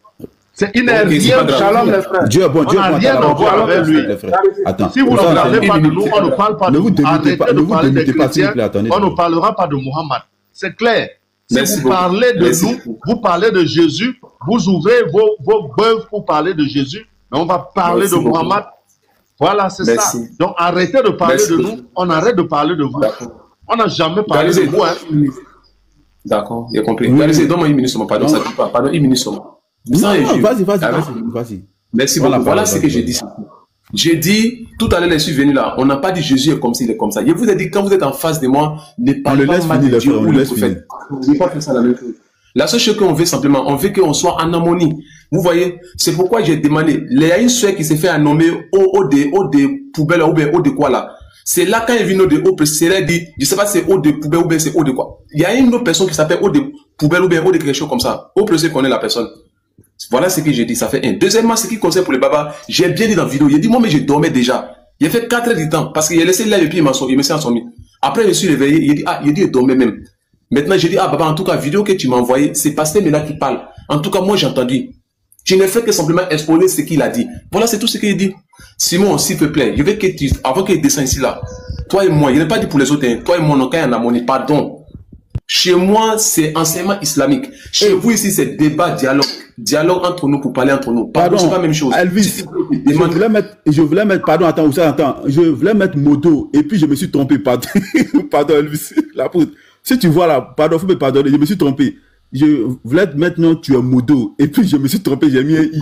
Il n'est rien. Shalom, les frères. Dieu est bon, Dieu est bon. On n'a rien à voir avec lui. Attends. Si vous ne regardez pas de nous, on ne parle pas de vous. Arrêtez de parler des chrétiens. On ne parlera pas de Mohammed. C'est clair. Si vous parlez de nous, vous parlez de Jésus, vous ouvrez vos bœufs pour parler de Jésus, mais on va parler de Mohammed. Voilà, c'est ça. Donc arrêtez de parler de nous, on arrête de parler de vous. On n'a jamais parlé de vous. D'accord, j'ai compris. Donne-moi une minute seulement, pardon, ça ne dit pas. Pardon, une minute seulement. Vas-y. Merci beaucoup. Voilà ce que j'ai dit. J'ai dit, tout à l'heure, je suis venu là, on n'a pas dit Jésus est comme ci, il est comme ça. Je vous ai dit, quand vous êtes en face de moi, ne parlez pas mal de Dieu ou le prophète. On ne pas faire ça la même chose. La seule chose qu'on veut simplement, on veut qu'on soit en harmonie. Vous voyez, c'est pourquoi j'ai demandé, il y a une soeur qui s'est fait nommer au des poubelles ou bien au de quoi là. C'est là quand il vient au de haut, c'est dit, je sais pas si c'est au de poubelle ou bien c'est au de quoi. Il y a une autre personne qui s'appelle au de poubelle ou bien au de quelque chose comme ça. Au plus, connaît la personne. Voilà ce que j'ai dit, ça fait un. Deuxièmement, ce qui concerne pour les babas, j'ai bien dit dans la vidéo, j'ai dit, moi, mais je dormais déjà. Il a fait 4 heures du temps, parce qu'il a laissé là et puis il me s'est endormi. Après, je me suis réveillé, il a dit, il dormait même. Maintenant, j'ai dit, ah, baba, en tout cas, vidéo que tu m'as envoyé, c'est Pasteur Mela qui parle. En tout cas, moi, j'ai entendu. Je n'ai fait que simplement exposer ce qu'il a dit. Voilà, c'est tout ce qu'il dit. Simon, s'il te plaît, je veux que tu, avant qu'il descende ici là, toi et moi, il n'est pas dit pour les autres, hein, toi et moi, on n'a qu'un amour, pardon. Chez moi, c'est enseignement islamique. Chez vous ici, c'est débat, dialogue. Dialogue entre nous pour parler entre nous. Pardon, c'est pas la même chose. Elvis, je voulais mettre, pardon, attends, je voulais mettre modo, et puis je me suis trompé, pardon, pardon, Elvis, la poudre. Si tu vois là, pardon, faut me pardonner, je me suis trompé. Je voulais maintenant, tu es modo, et puis je me suis trompé, j'ai mis un i.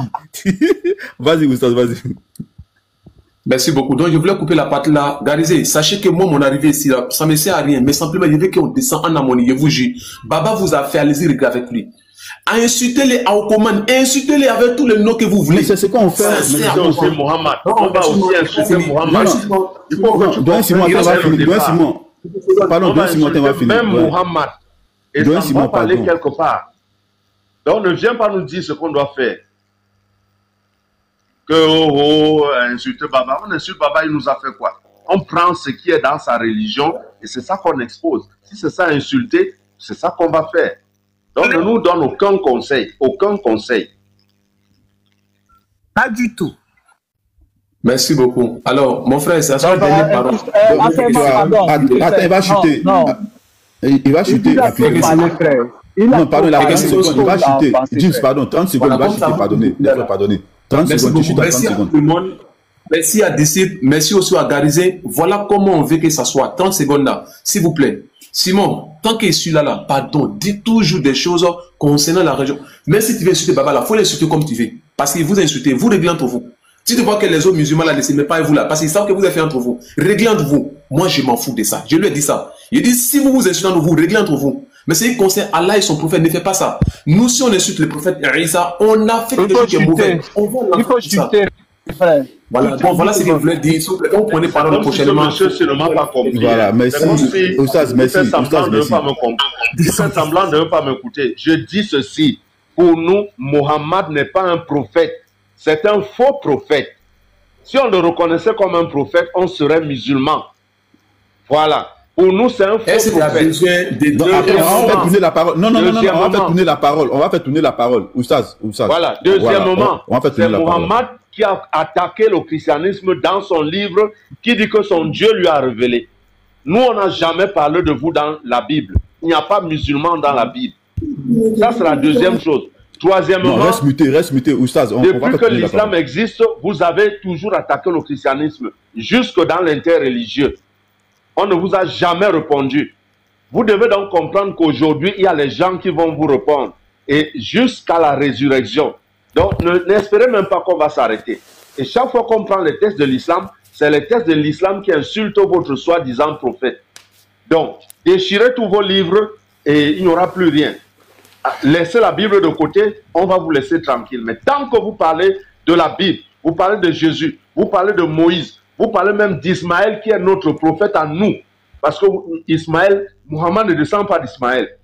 Vas-y, Oustaz, vas-y. Merci beaucoup. Donc, je voulais couper la partie là. Garizé, sachez que moi, mon arrivée ici, là, ça ne me sert à rien, mais simplement, je veux qu'on descend en harmonie, je vous jure. Baba vous a fait, allez-y, regarder avec lui. Insultez-les à Okoman, insultez-les avec tous les noms que vous voulez. C'est ce qu'on fait. C'est Mohammed. On va aussi insulter Mohammed. Pardon, Simon, tu vas finir. Même Mohammed. Et ça va parler quelque part. Donc, ne viens pas nous dire ce qu'on doit faire. Que insulter Baba. On insulte Baba, il nous a fait quoi? On prend ce qui est dans sa religion et c'est ça qu'on expose. Si c'est ça insulter, c'est ça qu'on va faire. Donc ne nous donne aucun conseil. Aucun conseil. Pas du tout. Merci beaucoup. Alors, mon frère, c'est à son dernier parole. Attends, il va chuter. Il va chuter. Non, pardon, il va chuter. James, pardon, 30 secondes, il va chuter, pardonnez. Pardonnez. 30 secondes, tu chutes à 30 secondes. Merci à tout le monde. Merci à Décide. Merci aussi à Garizé. Voilà comment on veut que ça soit. 30 secondes là. S'il vous plaît. Simon, tant qu'il est celui-là, pardon, dis toujours des choses concernant la religion. Même si tu veux insulter Baba, il faut l'insulter comme tu veux. Parce qu'il vous insulte, vous réglez entre vous. Si tu vois que les autres musulmans là ne s'aiment pas et vous là, parce qu'ils savent que vous avez fait entre vous, réglez entre vous. Moi, je m'en fous de ça. Je lui ai dit ça. Il dit, si vous vous insultez entre vous, réglez entre vous. Mais c'est concerne Allah et son prophète, ne fait pas ça. Nous, si on insulte le prophète Isa, on a fait quelque chose qui est mauvais. Il faut chuter, frère. Voilà, bon, voilà ce que je voulais dire. On prenait parole prochainement. Monsieur, c'est ne m'a pas compris. Voilà, merci. Oustaz, merci. Il fait semblant de ne pas m'écouter. Je dis ceci. Pour nous, Mohammed n'est pas un prophète. C'est un faux prophète. Si on le reconnaissait comme un prophète, on serait musulman. Voilà. Pour nous, c'est un faux prophète. Après, on va tourner la parole. Non, on va faire tourner la parole. On va faire tourner la parole. Oustaz. Voilà. Deuxièmement, c'est Mohammed qui a attaqué le christianisme dans son livre, qui dit que son Dieu lui a révélé. Nous, on n'a jamais parlé de vous dans la Bible. Il n'y a pas musulman dans la Bible. Ça, c'est la deuxième chose. Troisièmement, non, reste muté, Oustaz. Depuis que l'islam existe, vous avez toujours attaqué le christianisme, jusque dans l'interreligieux. On ne vous a jamais répondu. Vous devez donc comprendre qu'aujourd'hui, il y a les gens qui vont vous répondre. Et jusqu'à la résurrection. Donc, n'espérez même pas qu'on va s'arrêter. Et chaque fois qu'on prend les textes de l'islam, c'est les textes de l'islam qui insultent votre soi-disant prophète. Donc, déchirez tous vos livres et il n'y aura plus rien. Laissez la Bible de côté, on va vous laisser tranquille. Mais tant que vous parlez de la Bible, vous parlez de Jésus, vous parlez de Moïse, vous parlez même d'Ismaël qui est notre prophète à nous. Parce que Ismaël, Mohammed ne descend pas d'Ismaël.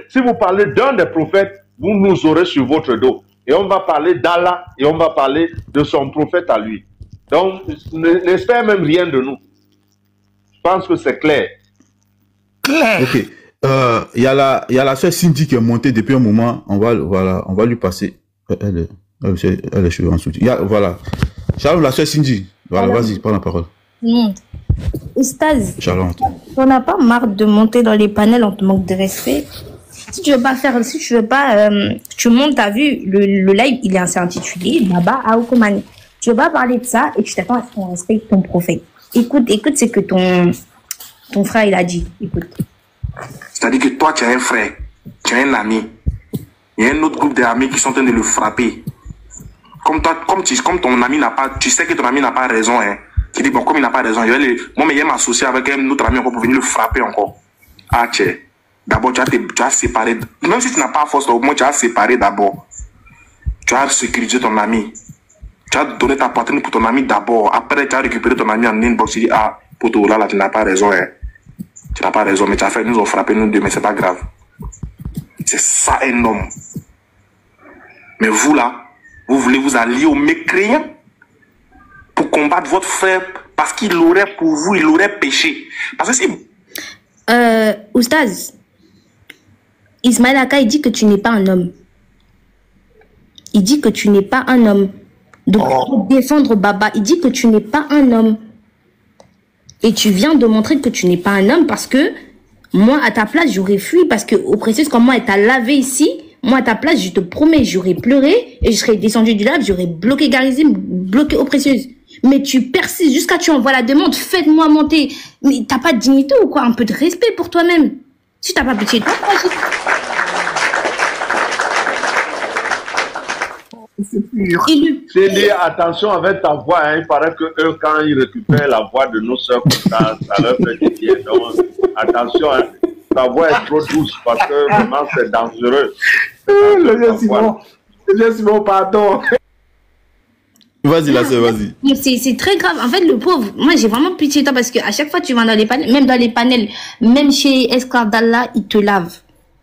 Si vous parlez d'un des prophètes, vous nous aurez sur votre dos. Et on va parler d'Allah et on va parler de son prophète à lui. Donc, n'espère même rien de nous. Je pense que c'est clair. Clair. Ok. Il y a la sœur Cindy qui est montée depuis un moment. On va lui passer. Elle est cheveux en dessous. Voilà. Shalom, la sœur Cindy. Voilà, vas-y, prends la parole. Oustaz, Shalom. on n'a pas marre de monter dans les panels, on te manque de respect. Si tu veux pas faire, tu montes, t'as vu, le live, il est assez intitulé Baba Aoukoumani. Tu veux pas parler de ça et tu t'attends à ce qu'on respecte ton prophète. Écoute, c'est que ton frère, il a dit. Écoute. C'est-à-dire que toi, tu as un frère, tu as un ami. Il y a un autre groupe d'amis qui sont en train de le frapper. Comme ton ami n'a pas, tu sais que ton ami n'a pas raison, hein. Tu dis, bon, comme il n'a pas raison, moi, mais il m'associer avec un autre ami encore pour venir le frapper encore. Ah, tiens. D'abord, tu as séparé. Même si tu n'as pas force, au moins, tu as séparé d'abord. Tu as sécurisé ton ami. Tu as donné ta poitrine pour ton ami d'abord. Après, tu as récupéré ton ami en inbox. Tu dis, ah, poto, là, tu n'as pas raison, hein. Tu n'as pas raison, mais tu as fait, nous ont frappé, nous deux, mais c'est pas grave. C'est ça, un homme. Mais vous, là, vous voulez vous allier aux mécréants pour combattre votre frère parce qu'il aurait pour vous, il aurait péché. Parce que si... Oustaz, Ismaël Aka, il dit que tu n'es pas un homme. Il dit que tu n'es pas un homme. Donc, pour défendre Baba, il dit que tu n'es pas un homme. Et tu viens de montrer que tu n'es pas un homme parce que moi, à ta place, j'aurais fui parce que, au précis, comme moi, elle t'a lavé ici, moi, à ta place, je te promets, j'aurais pleuré et je serais descendu du live, j'aurais bloqué Garizim, bloqué aux précieuses. Mais tu persistes jusqu'à tu envoies la demande, faites-moi monter. Mais t'as pas de dignité ou quoi? Un peu de respect pour toi-même. Si t'as pas pitié de toi, C'est lié, attention avec ta voix, hein. Il paraît que eux, quand ils récupèrent la voix de nos soeurs comme ça leur fait du bien. Donc, attention, hein. Ta voix est trop douce parce que vraiment c'est dangereux. Le Simon, pardon. Vas-y, la sœur, vas-y. C'est très grave. En fait, le pauvre, moi, j'ai vraiment pitié de toi parce qu'à chaque fois, tu vas dans les panels, même chez Esclave d'Allah, ils te lavent.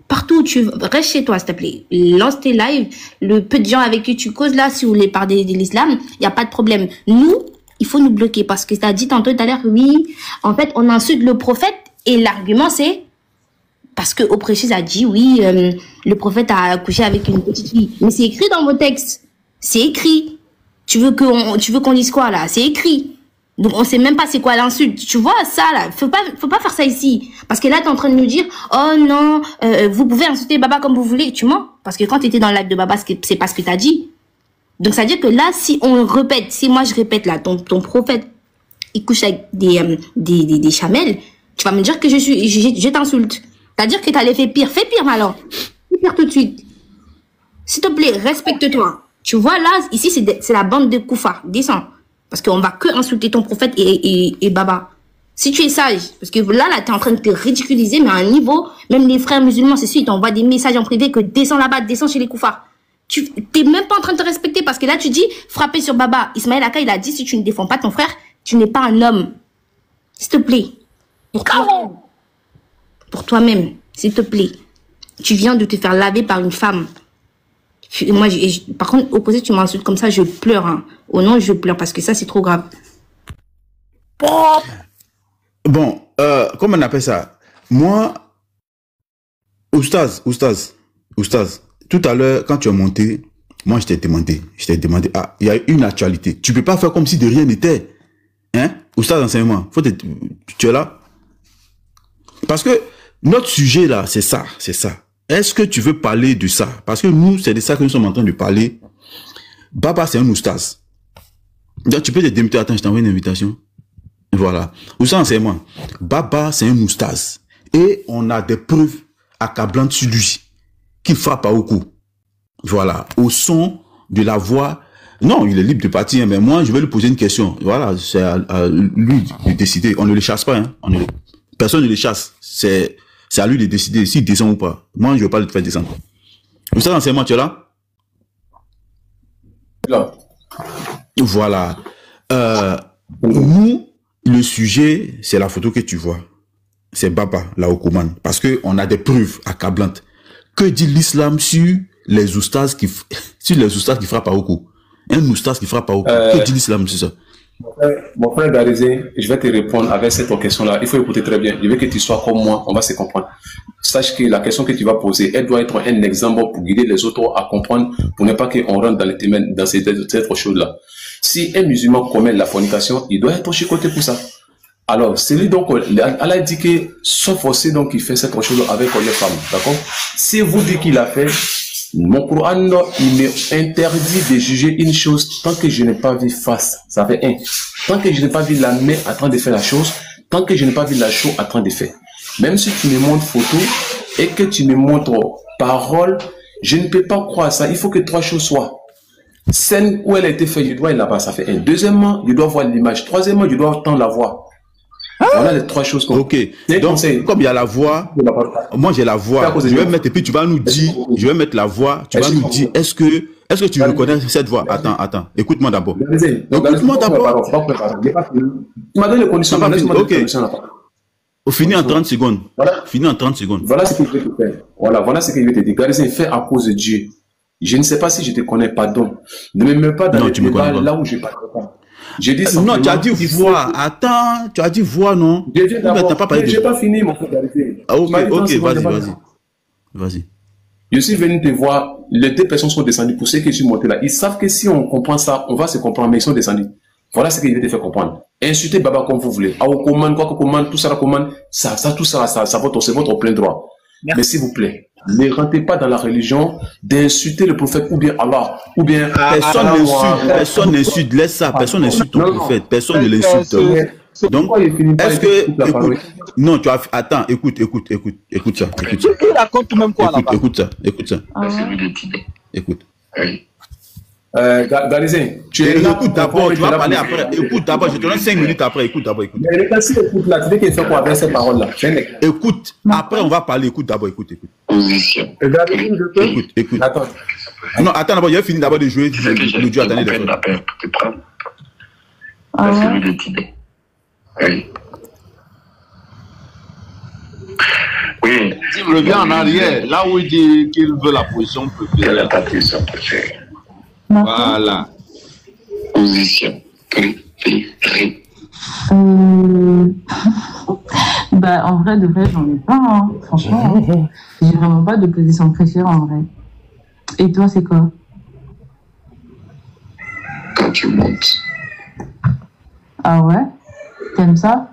Partout où tu reste chez toi, s'il te plaît. Lance tes lives. Le peu de gens avec qui tu causes là, si vous voulez parler de l'islam, il n'y a pas de problème. Nous, il faut nous bloquer parce que tu as dit tantôt tout à l'heure, oui, en fait, on insulte le prophète et l'argument, c'est parce que au précis a dit, oui, le prophète a couché avec une petite fille. Mais c'est écrit dans vos textes. C'est écrit. Tu veux qu'on dise quoi, là? C'est écrit. Donc, on sait même pas c'est quoi l'insulte. Tu vois, ça, là, faut pas faire ça ici. Parce que là, t'es en train de nous dire, oh non, vous pouvez insulter Baba comme vous voulez. Tu mens. Parce que quand t'étais dans le live de Baba, c'est pas ce que t'as dit. Donc, ça veut dire que là, si on répète, si moi je répète, là, ton prophète, il couche avec des chamelles, tu vas me dire que je t'insulte. C'est-à-dire que t'allais faire pire. Fais pire, alors. Fais pire tout de suite. S'il te plaît, respecte-toi. Tu vois, là, ici, c'est la bande de Koufa. Descends. Parce qu'on va que insulter ton prophète et Baba. Si tu es sage, parce que là, tu es en train de te ridiculiser, mais à un niveau, même les frères musulmans, c'est sûr, ils t'envoient des messages en privé que descends là-bas, descends chez les Koufars. Tu n'es même pas en train de te respecter parce que là, tu dis frapper sur Baba. Ismaël Aka, il a dit si tu ne défends pas ton frère, tu n'es pas un homme. S'il te plaît. Pour toi-même, s'il te plaît. Tu viens de te faire laver par une femme. Moi, par contre, opposé, tu m'insultes comme ça, je pleure. Hein. Au nom, je pleure parce que ça, c'est trop grave. Bon, comment on appelle ça? Moi, Oustaz, tout à l'heure, quand tu es monté, moi, je t'ai demandé, ah, il y a une actualité. Tu peux pas faire comme si de rien n'était. Hein? Oustaz, enseignement, tu es là? Parce que notre sujet, là, c'est ça. Est-ce que tu veux parler de ça? Parce que nous, c'est de ça que nous sommes en train de parler. Baba, c'est un Oustaz. Donc, tu peux te démuter. Attends, je t'envoie une invitation. Voilà. Oustaz, enseignement. Baba, c'est un Oustaz. Et on a des preuves accablantes sur lui. Qui frappe à Oko. Voilà. Au son de la voix. Non, il est libre de partir, mais moi, je vais lui poser une question. Voilà. C'est à lui de décider. On ne le chasse pas, hein. Personne ne le chasse. C'est à lui de décider s'il descend ou pas. Moi, je ne veux pas le faire descendre. Oustaz, enseignement, tu es là? Là. Voilà. Nous, le sujet, c'est la photo que tu vois. C'est Baba, la Okoman. Parce qu'on a des preuves accablantes. Que dit l'islam sur les oustas qui frappent à Oko? Un oustas qui frappe à Oko. Que dit l'islam sur ça? Mon frère Garizé, je vais te répondre avec cette question-là. Il faut écouter très bien. Je veux que tu sois comme moi, on va se comprendre. Sache que la question que tu vas poser, elle doit être un exemple pour guider les autres à comprendre, pour ne pas qu'on rentre dans les thèmes, dans cette chose-là. Si un musulman commet la fornication, il doit être chicoté pour ça. Alors, c'est lui donc, elle a dit que sauf aussi donc il fait cette chose avec les femmes, d'accord? Si vous dites qu'il a fait, mon Coran, il m'interdit de juger une chose tant que je n'ai pas vu face. Ça fait un. Tant que je n'ai pas vu la main en train de faire la chose, tant que je n'ai pas vu la chose en train de faire. Même si tu me montres photo et que tu me montres parole, je ne peux pas croire ça. Il faut que trois choses soient. Scène où elle a été faite, je dois être là-bas, ça fait un. Deuxièmement, je dois voir l'image. Troisièmement, je dois entendre la voix. Voilà les trois choses. Ok. Donc, comme il y a la voix, moi j'ai la voix. Je vais mettre, et puis tu vas nous dire, je vais mettre la voix, tu vas nous dire, est-ce que tu reconnais cette voix? Attends. Écoute-moi d'abord. Écoute-moi d'abord. Tu m'as donné les conditions. Ok. Fini en 30 secondes. Voilà. Fini en 30 secondes. Voilà ce que je vais te faire. Voilà ce que je vais te dire. Garizé, fais à cause de Dieu. Je ne sais pas si je te connais, pardon. Ne me mets pas dans les débats là où je ne parle pas. J'ai dit non, tu as dit voix. Attends, tu as dit voix, non? Je n'ai pas fini, mon frère. Ah, ok, vas-y. Je suis venu te voir, les deux personnes sont descendues pour ceux qui sont montés là. Ils savent que si on comprend ça, on va se comprendre, mais ils sont descendus. Voilà ce que je vais te faire comprendre. Insultez Baba comme vous voulez. À commande, quoi que commande, tout ça, commande, tout ça, c'est votre plein droit. Merci. Mais s'il vous plaît, ne rentrez pas dans la religion d'insulter le prophète ou bien Allah, ou bien... Personne n'insulte, laisse ça, personne n'insulte ton prophète, personne ne l'insulte. Donc, est-ce que... Écoute, non, tu as... Attends, écoute ça. Il raconte tout même quoi là-bas. Écoute ça. Écoute. Garizé, tu es là. Écoute d'abord, tu vas parler après. Écoute d'abord, je te donne 5 minutes après. Écoute d'abord. Mais si écoute là, tu veux qu'il fait quoi avec ces paroles-là? Écoute, après on va parler. Écoute d'abord, écoute. Position. Écoute. Attends. Non, attends d'abord, j'ai fini d'abord de jouer le Dieu. Attendez, les frères. C'est lui le Tibet. Oui. Il revient en arrière, là où il dit qu'il veut la position préférée. Quelle est ta position préférée? Voilà. Position préférée. Bah, en vrai, j'en ai pas, hein. Franchement. J'ai vraiment pas de position préférée, en vrai. Et toi, c'est quoi? Quand tu montes. Ah ouais? T'aimes ça?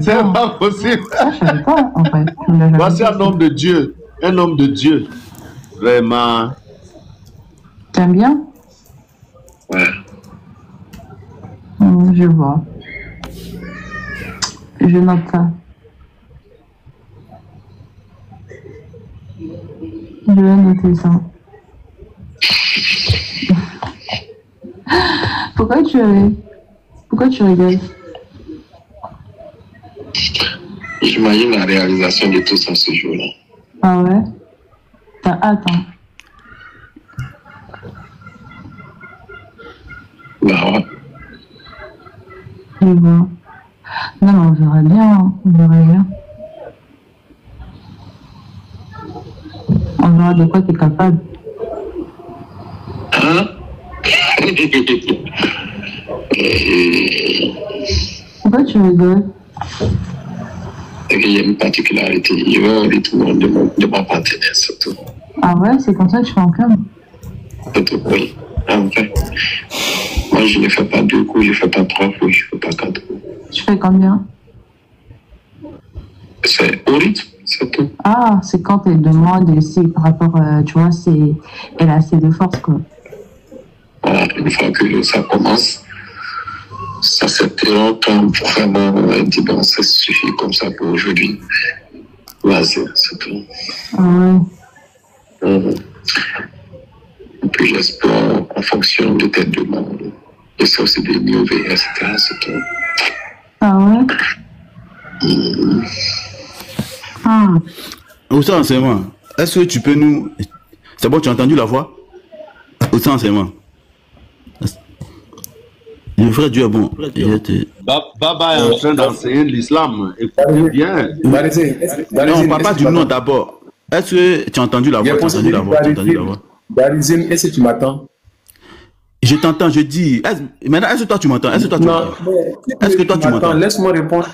C'est pas possible. Ça, je savais pas, en fait. Voici un homme de Dieu. Un homme de Dieu. Vraiment. T'aimes bien? Ouais. Je vois. Je note ça. Je vais noter ça. Pourquoi tu rigoles? J'imagine la réalisation de tout ça ce jour-là. Ah ouais? T'as hâte, hein? Bah ouais. Je vois. Non, mais on verra bien, hein. On verra bien. On verra de quoi t'es capable. Hein? Pourquoi tu rigoles? C'est qu'il y a une particularité. Je veux un retour de mon partenaire, surtout. Ah ouais, c'est comme ça que tu fais en câble? Surtout, oui. En vrai. Moi, je ne fais pas 2 coups, je ne fais pas 3 coups, je ne fais pas 4 coups. Tu fais combien? C'est au rythme, c'est tout. Ah, c'est quand elle demande si par rapport, tu vois, elle a assez de force, quoi. Voilà, une fois que ça commence, ça s'étire quand vraiment elle dit bon, ça suffit comme ça pour aujourd'hui. Vas-y, c'est tout. Ah ouais. Et puis j'espère en fonction de tes demandes. Et ça aussi des nouveaux, etc. C'est tout. Ah ouais. Oussa, c'est moi. Est-ce que tu peux nous... C'est bon, tu as entendu la voix? Oussa, c'est moi. Le frère Dieu est bon. Baba est en train d'enseigner l'islam. Écoutez bien. Non, papa du nom d'abord. Est-ce que tu as entendu la voix? Tu as entendu la voix? Darizine, est-ce que tu m'attends? Je t'entends, je dis. Maintenant, est-ce que toi tu m'entends? Est-ce que toi tu m'entends? Est-ce que toi tu m'entends? Laisse-moi répondre.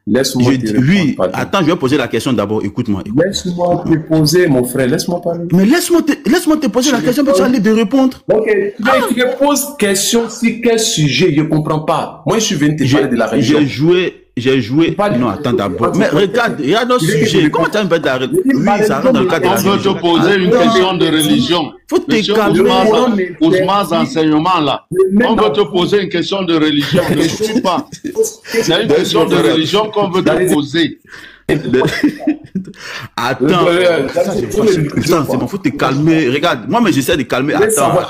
Laisse-moi te répondre. Oui, attends, je vais poser la question d'abord. Écoute-moi. Laisse-moi te poser, mon frère. Laisse-moi parler. Mais laisse-moi te poser la question, puis tu as l'air de répondre. Ok, tu me poses question sur quel sujet? Je ne comprends pas. Moi, je suis venu te parler de la religion. J'ai joué. Non, attends d'abord. Mais regarde, il y a notre sujet. Comment tu as me d'arrêter? Oui, ça rentre dans le cadre de la religion. On veut te poser une question de religion. Faut te calmer. Ousmane enseignement là. On veut te poser une question de religion. Ne suis pas. C'est une question de religion qu'on veut te poser. Attends. C'est bon, faut te calmer. Regarde, moi, mais j'essaie de calmer. Attends.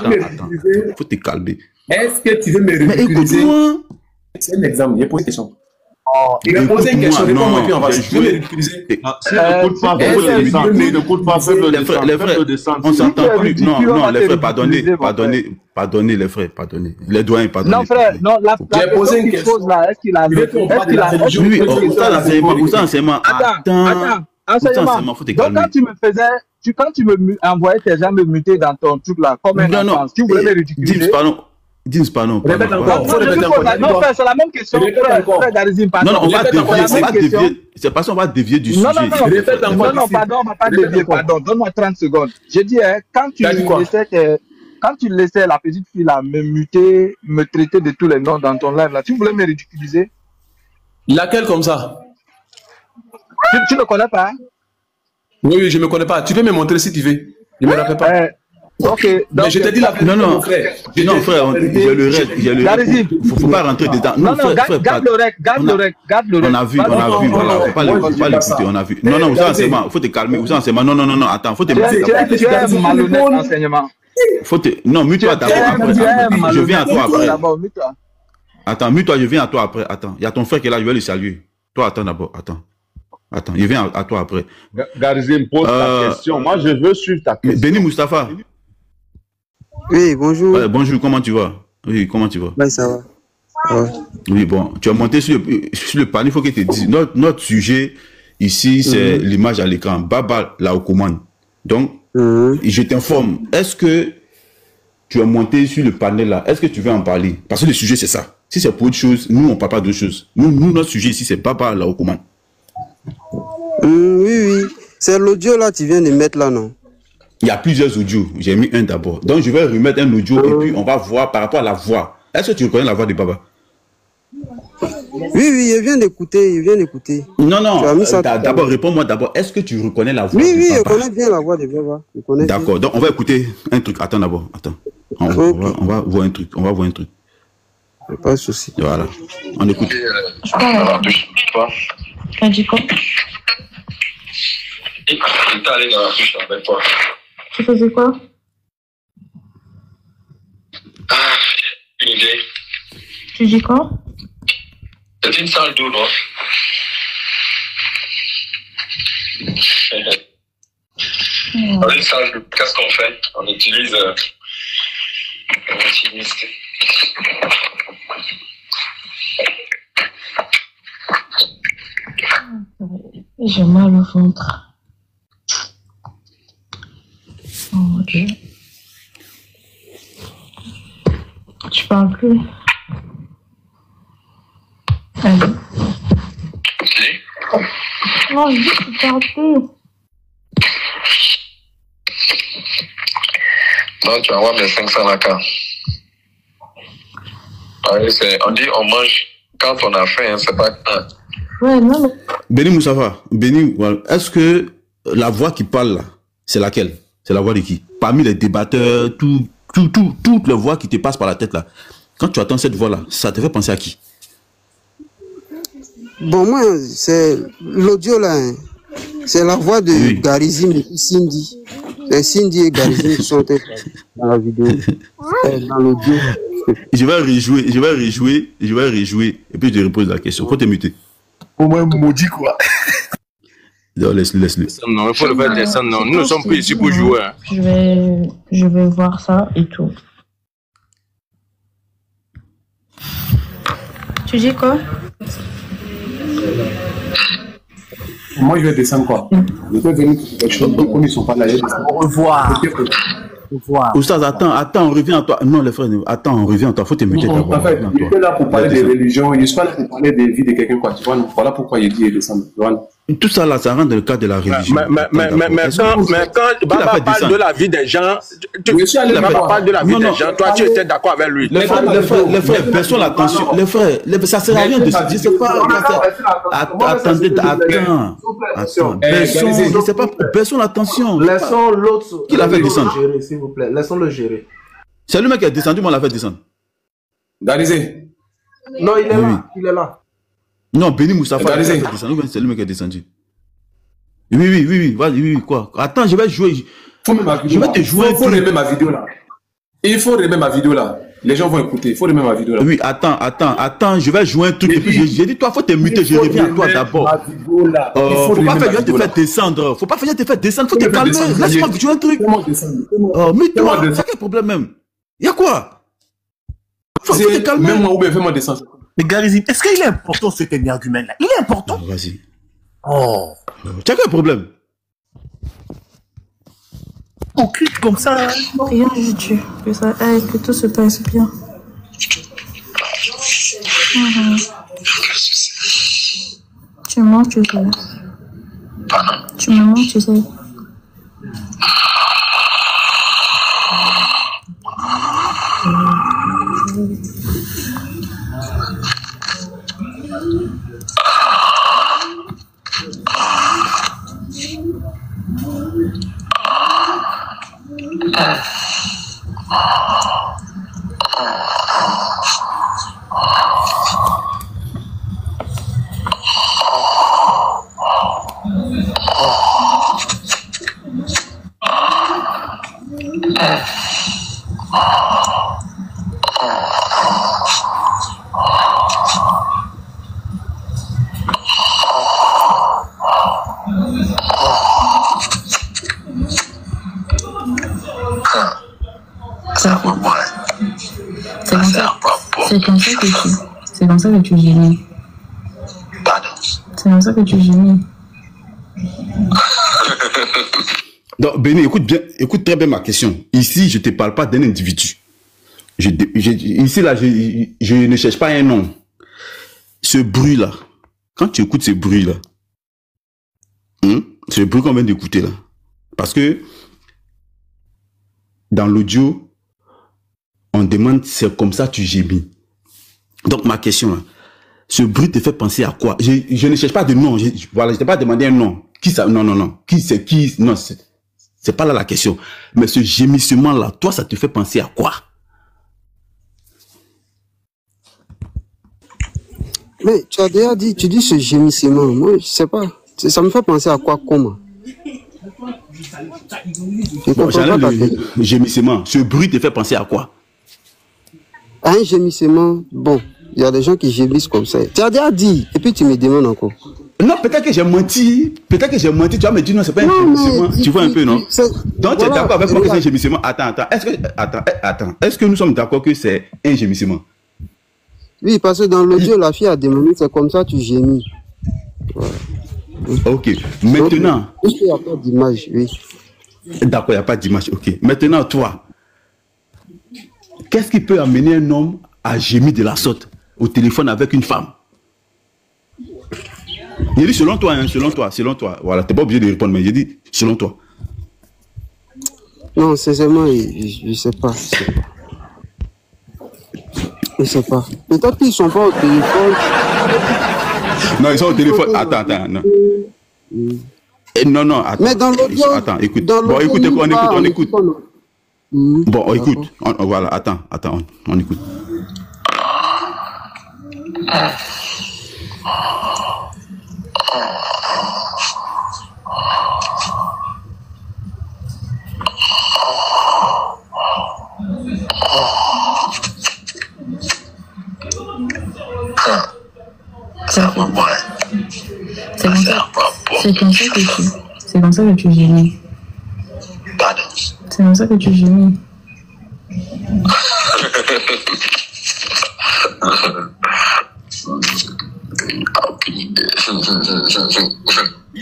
Faut te calmer. Est-ce que tu veux me ridiculiser? Écoute-moi. C'est un exemple. J'ai posé une question. Il m'a posé une question, réponds-moi puis on va se ridiculiser. Si n'écoute pas, fais le descendre. On s'entend plus. Non, les frères, pardonnez, les frères, pardonnez. Les doyens, pardonnez. Non, frère, non, j'ai posé une question là. Est-ce qu'il a oui, ça enseignement. Attends, enseignement, faut te calmer. Donc, quand tu me envoyais tes gens me muter dans ton truc là, comme un enfant, tu voulais me ridiculiser. Dis pardon. Répète encore. Non, frère, c'est la même question. Frère Darizine, pardon. Non, on va dévier. C'est parce qu'on va dévier du sujet. Non, pardon, on va pas dévier. Pardon, donne-moi 30 secondes. Je dis, quand tu laissais la petite fille là me muter, me traiter de tous les noms dans ton live là, tu voulais me ridiculiser? Laquelle comme ça? Tu ne connais pas? Oui, je ne me connais pas. Tu peux me montrer si tu veux. Je ne me rappelle pas. Ok. Mais je te dis la vérité. Non, frère. Non, frère, j'ai le règle. Faut pas rentrer dedans. Non, garde le règle. On a vu. Voilà, faut pas l'écouter. On a vu. Non, vous enseignement. Faut te calmer. Vous enseignement. Non, attends. Faut te Tu es malhonnête enseignement. Non, mute-toi d'abord après. Je viens à toi après. Attends, mute-toi, je viens à toi après. Attends, il y a ton frère qui est là, je vais le saluer. Toi, attends d'abord. Attends, je viens à toi après. Garizine, pose ta question. Moi, je veux suivre ta question. Béni Moustapha. Oui, bonjour. Bonjour, comment tu vas? Oui, comment tu vas? Ben, ça va. Ouais. Oui, bon, tu as monté sur le panneau, il faut que tu te dises. Notre sujet ici, c'est l'image à l'écran. Baba la commande. Donc, je t'informe, est-ce que tu as monté sur le panel là? Est-ce que tu veux en parler? Parce que le sujet, c'est ça. Si c'est pour autre chose, nous, on ne parle pas d'autre chose. Nous, notre sujet ici, c'est Baba la commande. Oui. C'est l'audio là, tu viens de mettre là, non? Il y a plusieurs audios. J'ai mis un d'abord. Donc, je vais remettre un audio et puis on va voir par rapport à la voix. Est-ce que tu reconnais la voix de Baba? Oui, je viens d'écouter. Non. D'abord, réponds-moi d'abord. Est-ce que tu reconnais la voix de Baba? Oui, je connais bien la voix de Baba. D'accord. Donc, on va écouter un truc. Attends d'abord. Attends. On va voir un truc. Pas de souci. Voilà. On écoute. T'as dit quoi? J'étais allé dans la douche avec toi. Tu faisais quoi? Ah, une idée. Tu dis quoi? C'est une salle d'eau, non? Dans une salle d'eau, qu'est-ce qu'on fait? On utilise... J'ai mal au ventre. Oh mon Dieu. Tu parles plus. Allez. Non, je dis que tu parles plus. Non, tu envoies mes 500 là quand. On dit on mange quand on a faim, hein, c'est pas quand. Ouais, non, mais... Béni Moussafa, Béni, voilà. Est-ce que la voix qui parle là, c'est laquelle? C'est la voix de qui? Parmi les débatteurs, toutes les voix qui te passent par la tête là. Quand tu entends cette voix là, ça te fait penser à qui? Bon, moi, c'est l'audio là. Hein. C'est la voix de Garizim et Cindy. C'est Cindy et Garizim qui sont dans la vidéo. Dans l'audio. Je vais rejouer, et puis je te repose la question. Faut te muter. Au moins, maudit quoi. Non, laisse-le. Non, il faut le faire descendre. Non. Nous ne sommes plus ici pour jouer. Hein. Je vais voir ça et tout. Tu dis quoi? Moi, je vais descendre quoi? Je peux venir pour quelque chose. Comme ils ne sont pas là, au revoir. Oustaz, attends, on revient à toi. Non, les frères, attends, on revient à toi. Faut te muter d'abord. En fait, je suis là pour parler des religions. Je ne suis pas là pour parler des vies de quelqu'un, quoi. Tu vois, voilà pourquoi il dit descendre. Voilà. Tout ça là, ça rentre dans le cadre de la religion. Mais quand Baba parle de la vie des gens, Baba parle de la vie des gens, toi tu étais d'accord avec lui. Les frères, personne l'attention. Les frères, ça sert à rien de se dire, c'est pas. Attendez, attends. Personne l'attention. Laissons l'autre. Qui l'a fait descendre? S'il vous plaît, laissons-le gérer. C'est lui mec qui est descendu, moi l'a fait descendre. Garizé. Non, il est là. Il est là. Non, Béni Moussafa, c'est lui qui est descendu. Oui, quoi. Attends, je vais jouer. Je vais te jouer. Il faut remettre ma vidéo là. Il faut remettre ma vidéo là. Les gens vont écouter. Il faut remettre ma vidéo là. Oui, attends, je vais jouer un truc. Et puis, j'ai dit, toi, faut te muter. Je reviens à toi d'abord. Faut pas faire te faire descendre. Faut pas faire te faire descendre. Faut te calmer. Laisse-moi jouer un truc. Mais toi, c'est quel problème même? Y'a quoi? Faut te calmer. Même moi, ou bien fais-moi descendre. Mais Garizim, est-ce qu'il est important cet argument-là? Il est important. Vas-y. Oh. Tu as quel problème? On crie comme ça. Rien du tout. Que tout se passe bien. Tu mens, tu sais. Tu me mens, tu sais. C'est comme ça que tu gémis. C'est comme ça que tu gémis. Donc, Béni, écoute très bien ma question. Ici, je ne te parle pas d'un individu. Ici, là, je ne cherche pas un nom. Ce bruit-là, quand tu écoutes ce bruit-là, c'est le bruit qu'on vient d'écouter là. Parce que dans l'audio, on demande c'est comme ça tu gémis. Donc ma question là, ce bruit te fait penser à quoi? Je ne cherche pas de nom. Voilà, je t'ai pas demandé un nom. Qui ça? Non. Qui c'est qui? Non, c'est pas là la question. Mais ce gémissement là, toi, ça te fait penser à quoi? Mais tu as déjà dit, tu dis ce gémissement. Moi, je sais pas. Ça me fait penser à quoi, comment? Bon, le gémissement. Ce bruit te fait penser à quoi? À un gémissement, bon, il y a des gens qui gémissent comme ça. Tu as déjà dit, et puis tu me demandes encore. Non, peut-être que j'ai menti. Peut-être que j'ai menti. Tu vas me dire non, c'est pas un gémissement. Tu vois un peu, non? Donc, tu es d'accord avec moi que c'est un gémissement? Attends. Est-ce que nous sommes d'accord que c'est un gémissement? Oui, parce que dans l'audio, la fille a demandé, c'est comme ça, tu gémis. Voilà. Ok. Maintenant. Il n'y a pas d'image, oui. D'accord, il n'y a pas d'image. Ok. Maintenant, toi, qu'est-ce qui peut amener un homme à gémir de la sorte au téléphone avec une femme? J'ai dit selon toi, hein, selon toi. Voilà, tu n'es pas obligé de répondre, mais j'ai dit selon toi. Non, sincèrement, je ne sais pas. Je ne sais pas. Peut-être qu'ils ne sont pas au téléphone. Non, ils sont au téléphone. Attends, non. Non, attends. Mais dans l'audio. Attends, écoute. Bon, écoute, on écoute. Bon, écoute. Voilà, attends, on écoute. C'est comme ça que tu gémis. C'est comme ça que tu gémis.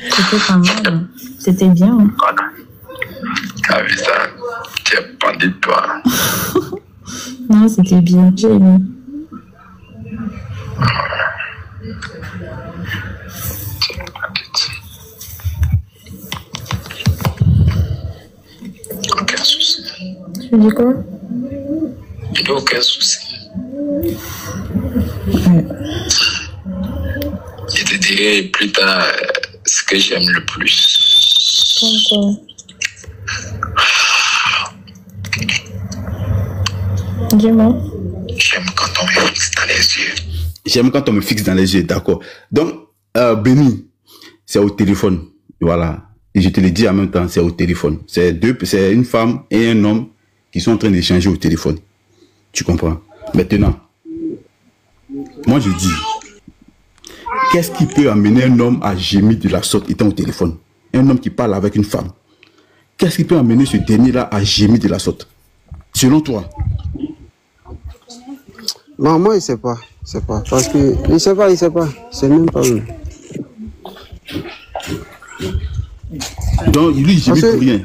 C'était pas mal. C'était bien. Ah oui, ça, tu es pas de toi. Non, c'était bien. J'ai aimé. Aucun souci. Tu dis quoi? Il n'y a aucun souci. Je te dirai plus tard ce que j'aime le plus. Pourquoi? Dis-moi. J'aime quand on me fixe dans les yeux. J'aime quand on me fixe dans les yeux, d'accord. Donc, Béni, c'est au téléphone. Voilà. Et je te le dis en même temps, c'est au téléphone. C'est une femme et un homme qui sont en train d'échanger au téléphone. Tu comprends? Maintenant, moi je dis, qu'est-ce qui peut amener un homme à gémir de la sorte étant au téléphone? Un homme qui parle avec une femme. Qu'est-ce qui peut amener ce dernier-là à gémir de la sorte? Selon toi? Non, moi, il ne sait pas. C'est pas. Parce que, il ne sait pas. C'est même pas lui. Donc, lui, il gémit pour rien.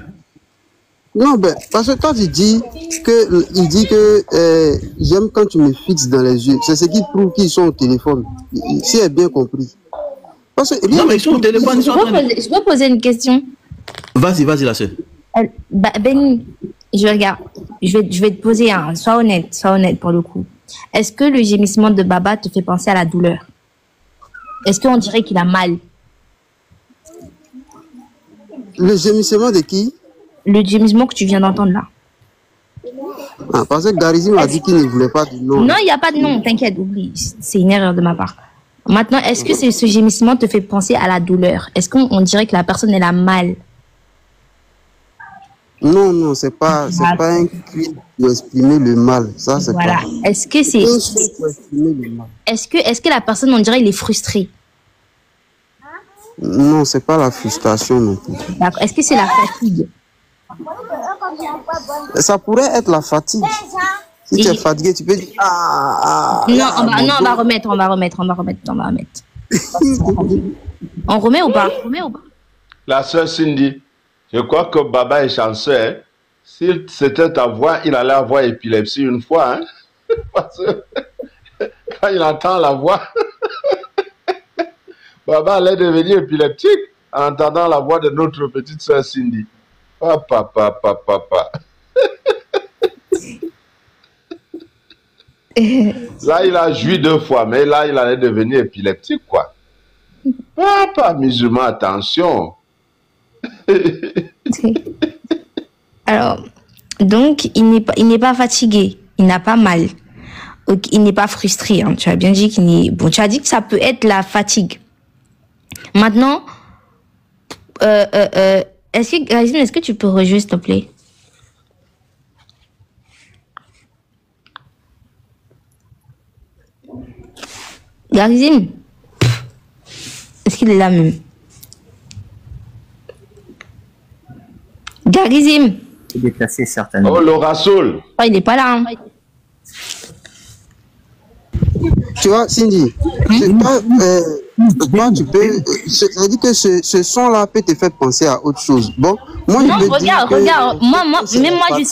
Non, ben, parce que toi, il dit que j'aime quand tu me fixes dans les yeux. C'est ce qui prouve qu'ils sont au téléphone. Si j'ai bien compris. Parce que, non, mais ils sont au téléphone. Je peux poser une question? Vas-y, la sœur. Benny, je vais te poser un. Sois honnête pour le coup. Est-ce que le gémissement de Baba te fait penser à la douleur? Est-ce qu'on dirait qu'il a mal? Le gémissement de qui? Le gémissement que tu viens d'entendre là. Ah, parce que Garizim m'a dit qu'il ne voulait pas de nom. Non, il n'y a pas de nom, t'inquiète, oublie. C'est une erreur de ma part. Maintenant, est-ce que ce gémissement te fait penser à la douleur? Est-ce qu'on dirait que la personne, elle a mal? Non, c'est pas un cri pour exprimer le mal. Ça, c'est voilà. Pas... Est-ce que c'est... Est-ce que la personne, on dirait, il est frustré? Non, c'est pas la frustration non plus. D'accord. Est-ce que c'est la fatigue? Ça pourrait être la fatigue. Si tu es fatigué, tu peux dire non, on va remettre. On remet ou pas? La sœur Cindy, je crois que Baba est chanceux. Hein? S'il c'était ta voix, il allait avoir épilepsie une fois. Hein? Parce que quand il entend la voix, Baba allait devenir épileptique en entendant la voix de notre petite sœur Cindy. Papa. Là, il a joui 2 fois, mais là, il allait devenir épileptique, quoi. Papa, musulman, attention. Alors, donc, il n'est pas fatigué, il n'a pas mal. il n'est pas frustré. Hein. Tu as bien dit qu'il n'est... Bon, tu as dit que ça peut être la fatigue. Maintenant, est-ce que tu peux rejouer, s'il te plaît? Garizim, est-ce qu'il est là même? Garizim. Il est déplacé certainement. Oh, Laura Soul. Oh, il n'est pas là. Hein. Tu vois, Cindy, toi, tu peux. Ça dit que ce son-là peut te faire penser à autre chose. Bon, moi, non, regarde. Même moi, je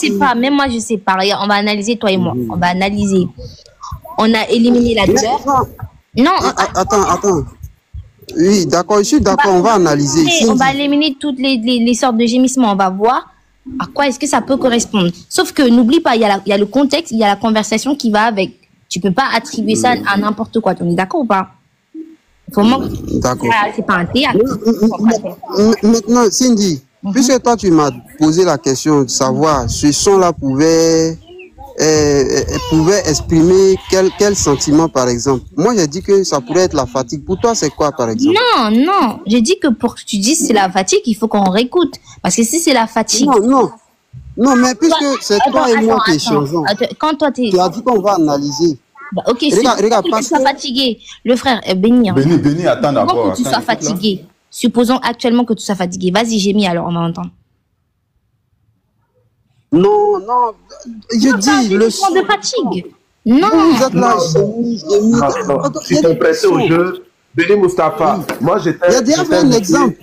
sais pas. Regarde, on va analyser, toi et moi. On va analyser. On a éliminé la douleur. Non. Attends. Oui, d'accord, je suis d'accord, on va analyser. On va éliminer toutes les sortes de gémissements. On va voir à quoi est-ce que ça peut correspondre. Sauf que n'oublie pas, il y a le contexte, il y a la conversation qui va avec. Tu peux pas attribuer ça à n'importe quoi. On est d'accord ou pas? D'accord. C'est pas un théâtre. Maintenant, Cindy, puisque toi tu m'as posé la question de savoir ce son-là pouvait exprimer quel sentiment, par exemple. Moi, j'ai dit que ça pourrait être la fatigue. Pour toi, c'est quoi, par exemple? Non. J'ai dit que pour que tu dises c'est la fatigue, il faut qu'on réécoute. Parce que si c'est la fatigue... Non, mais puisque c'est toi et moi qui échangeons. Quand toi, tu as dit qu'on va analyser. Bah, ok, regarde, si tu sois fatigué, le frère, Béni. Béni, attends d'abord. Que tu sois fatigué. Supposons actuellement que tu sois fatigué. Vas-y, j'ai mis alors, on va entendre. Non, je dis le son de fatigue. Non. Vous êtes là, non. Tu t'es prêté au jeu. Béni Moustapha. Moi, j'étais. Il y a déjà fait un exemple.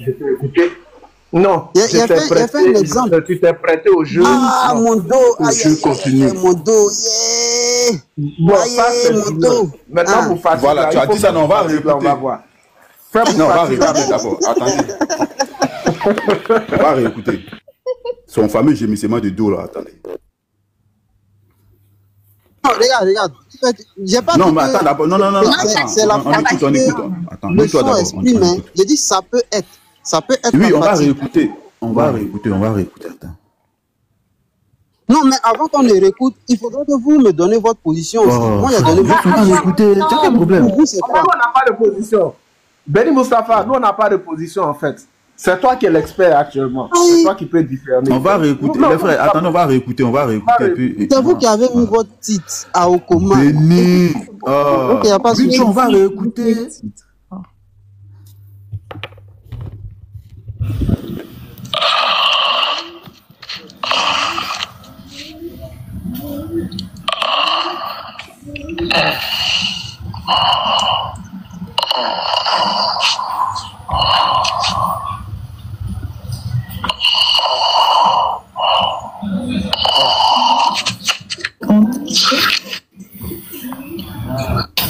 Non, il y a fait un exemple. Tu t'es prêté au jeu. Ah, mon dos. Je continue. Mon dos. Bon, ça, c'est mon dos. Maintenant, vous faites. Voilà, tu as dit ça, non, on va réécouter. On va voir. Non, on va réécouter d'abord. Attendez. On va réécouter. Son fameux gémissement de dos, là, attendez. Non, regarde. J'ai pas non, mais attends d'abord. Non. C'est la fatigue. On écoute. Attends, le son exprime. J'ai dit ça peut être. Ça peut être. Oui, on va réécouter. On va réécouter. Attends. Non, mais avant qu'on ne réécoute, il faudrait que vous me donnez votre position aussi. Moi, j'ai donné votre position. On va réécouter. C'est quel problème? Nous, on n'a pas de position. Béni Moustapha, nous, on n'a pas de position, en fait. C'est toi qui es l'expert actuellement. C'est toi qui peux différer. On va réécouter. Les frères, attendez, on va réécouter. C'est vous qui avez mis votre titre à Okoma. Béni. Ok, il n'y a pas de souci. On va réécouter.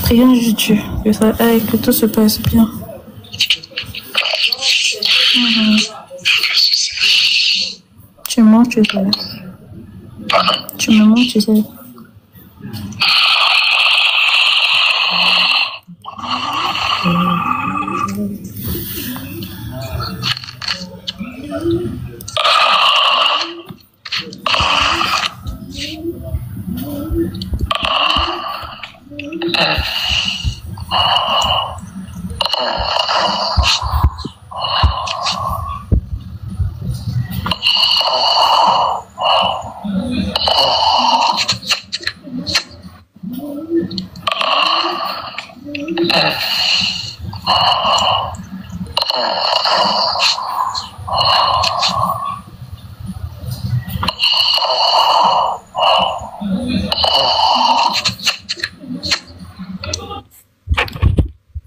Prions juste Dieu, que tout se passe bien. Tu mens, tu sais. Tu me mens, tu sais.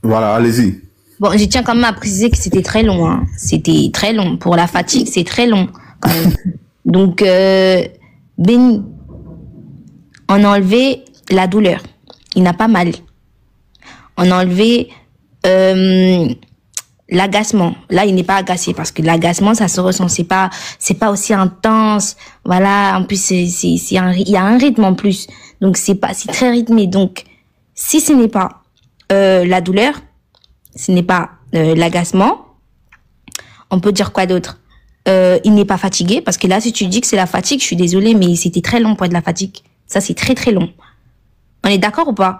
Voilà, allez-y. Bon, je tiens quand même à préciser que c'était très long. Hein. C'était très long. Pour la fatigue, c'est très long quand même. Donc, Béni, on a enlevé la douleur. Il n'a pas mal. On a enlevé l'agacement. Là, il n'est pas agacé parce que l'agacement, ça se ressent. C'est pas aussi intense. Voilà. En plus, il y a un rythme en plus. Donc, c'est très rythmé. Donc, si ce n'est pas la douleur, ce n'est pas l'agacement, on peut dire quoi d'autre? Il n'est pas fatigué, parce que là, si tu dis que c'est la fatigue, je suis désolée, mais c'était très long pour être de la fatigue. Ça, c'est très, très long. On est d'accord ou pas?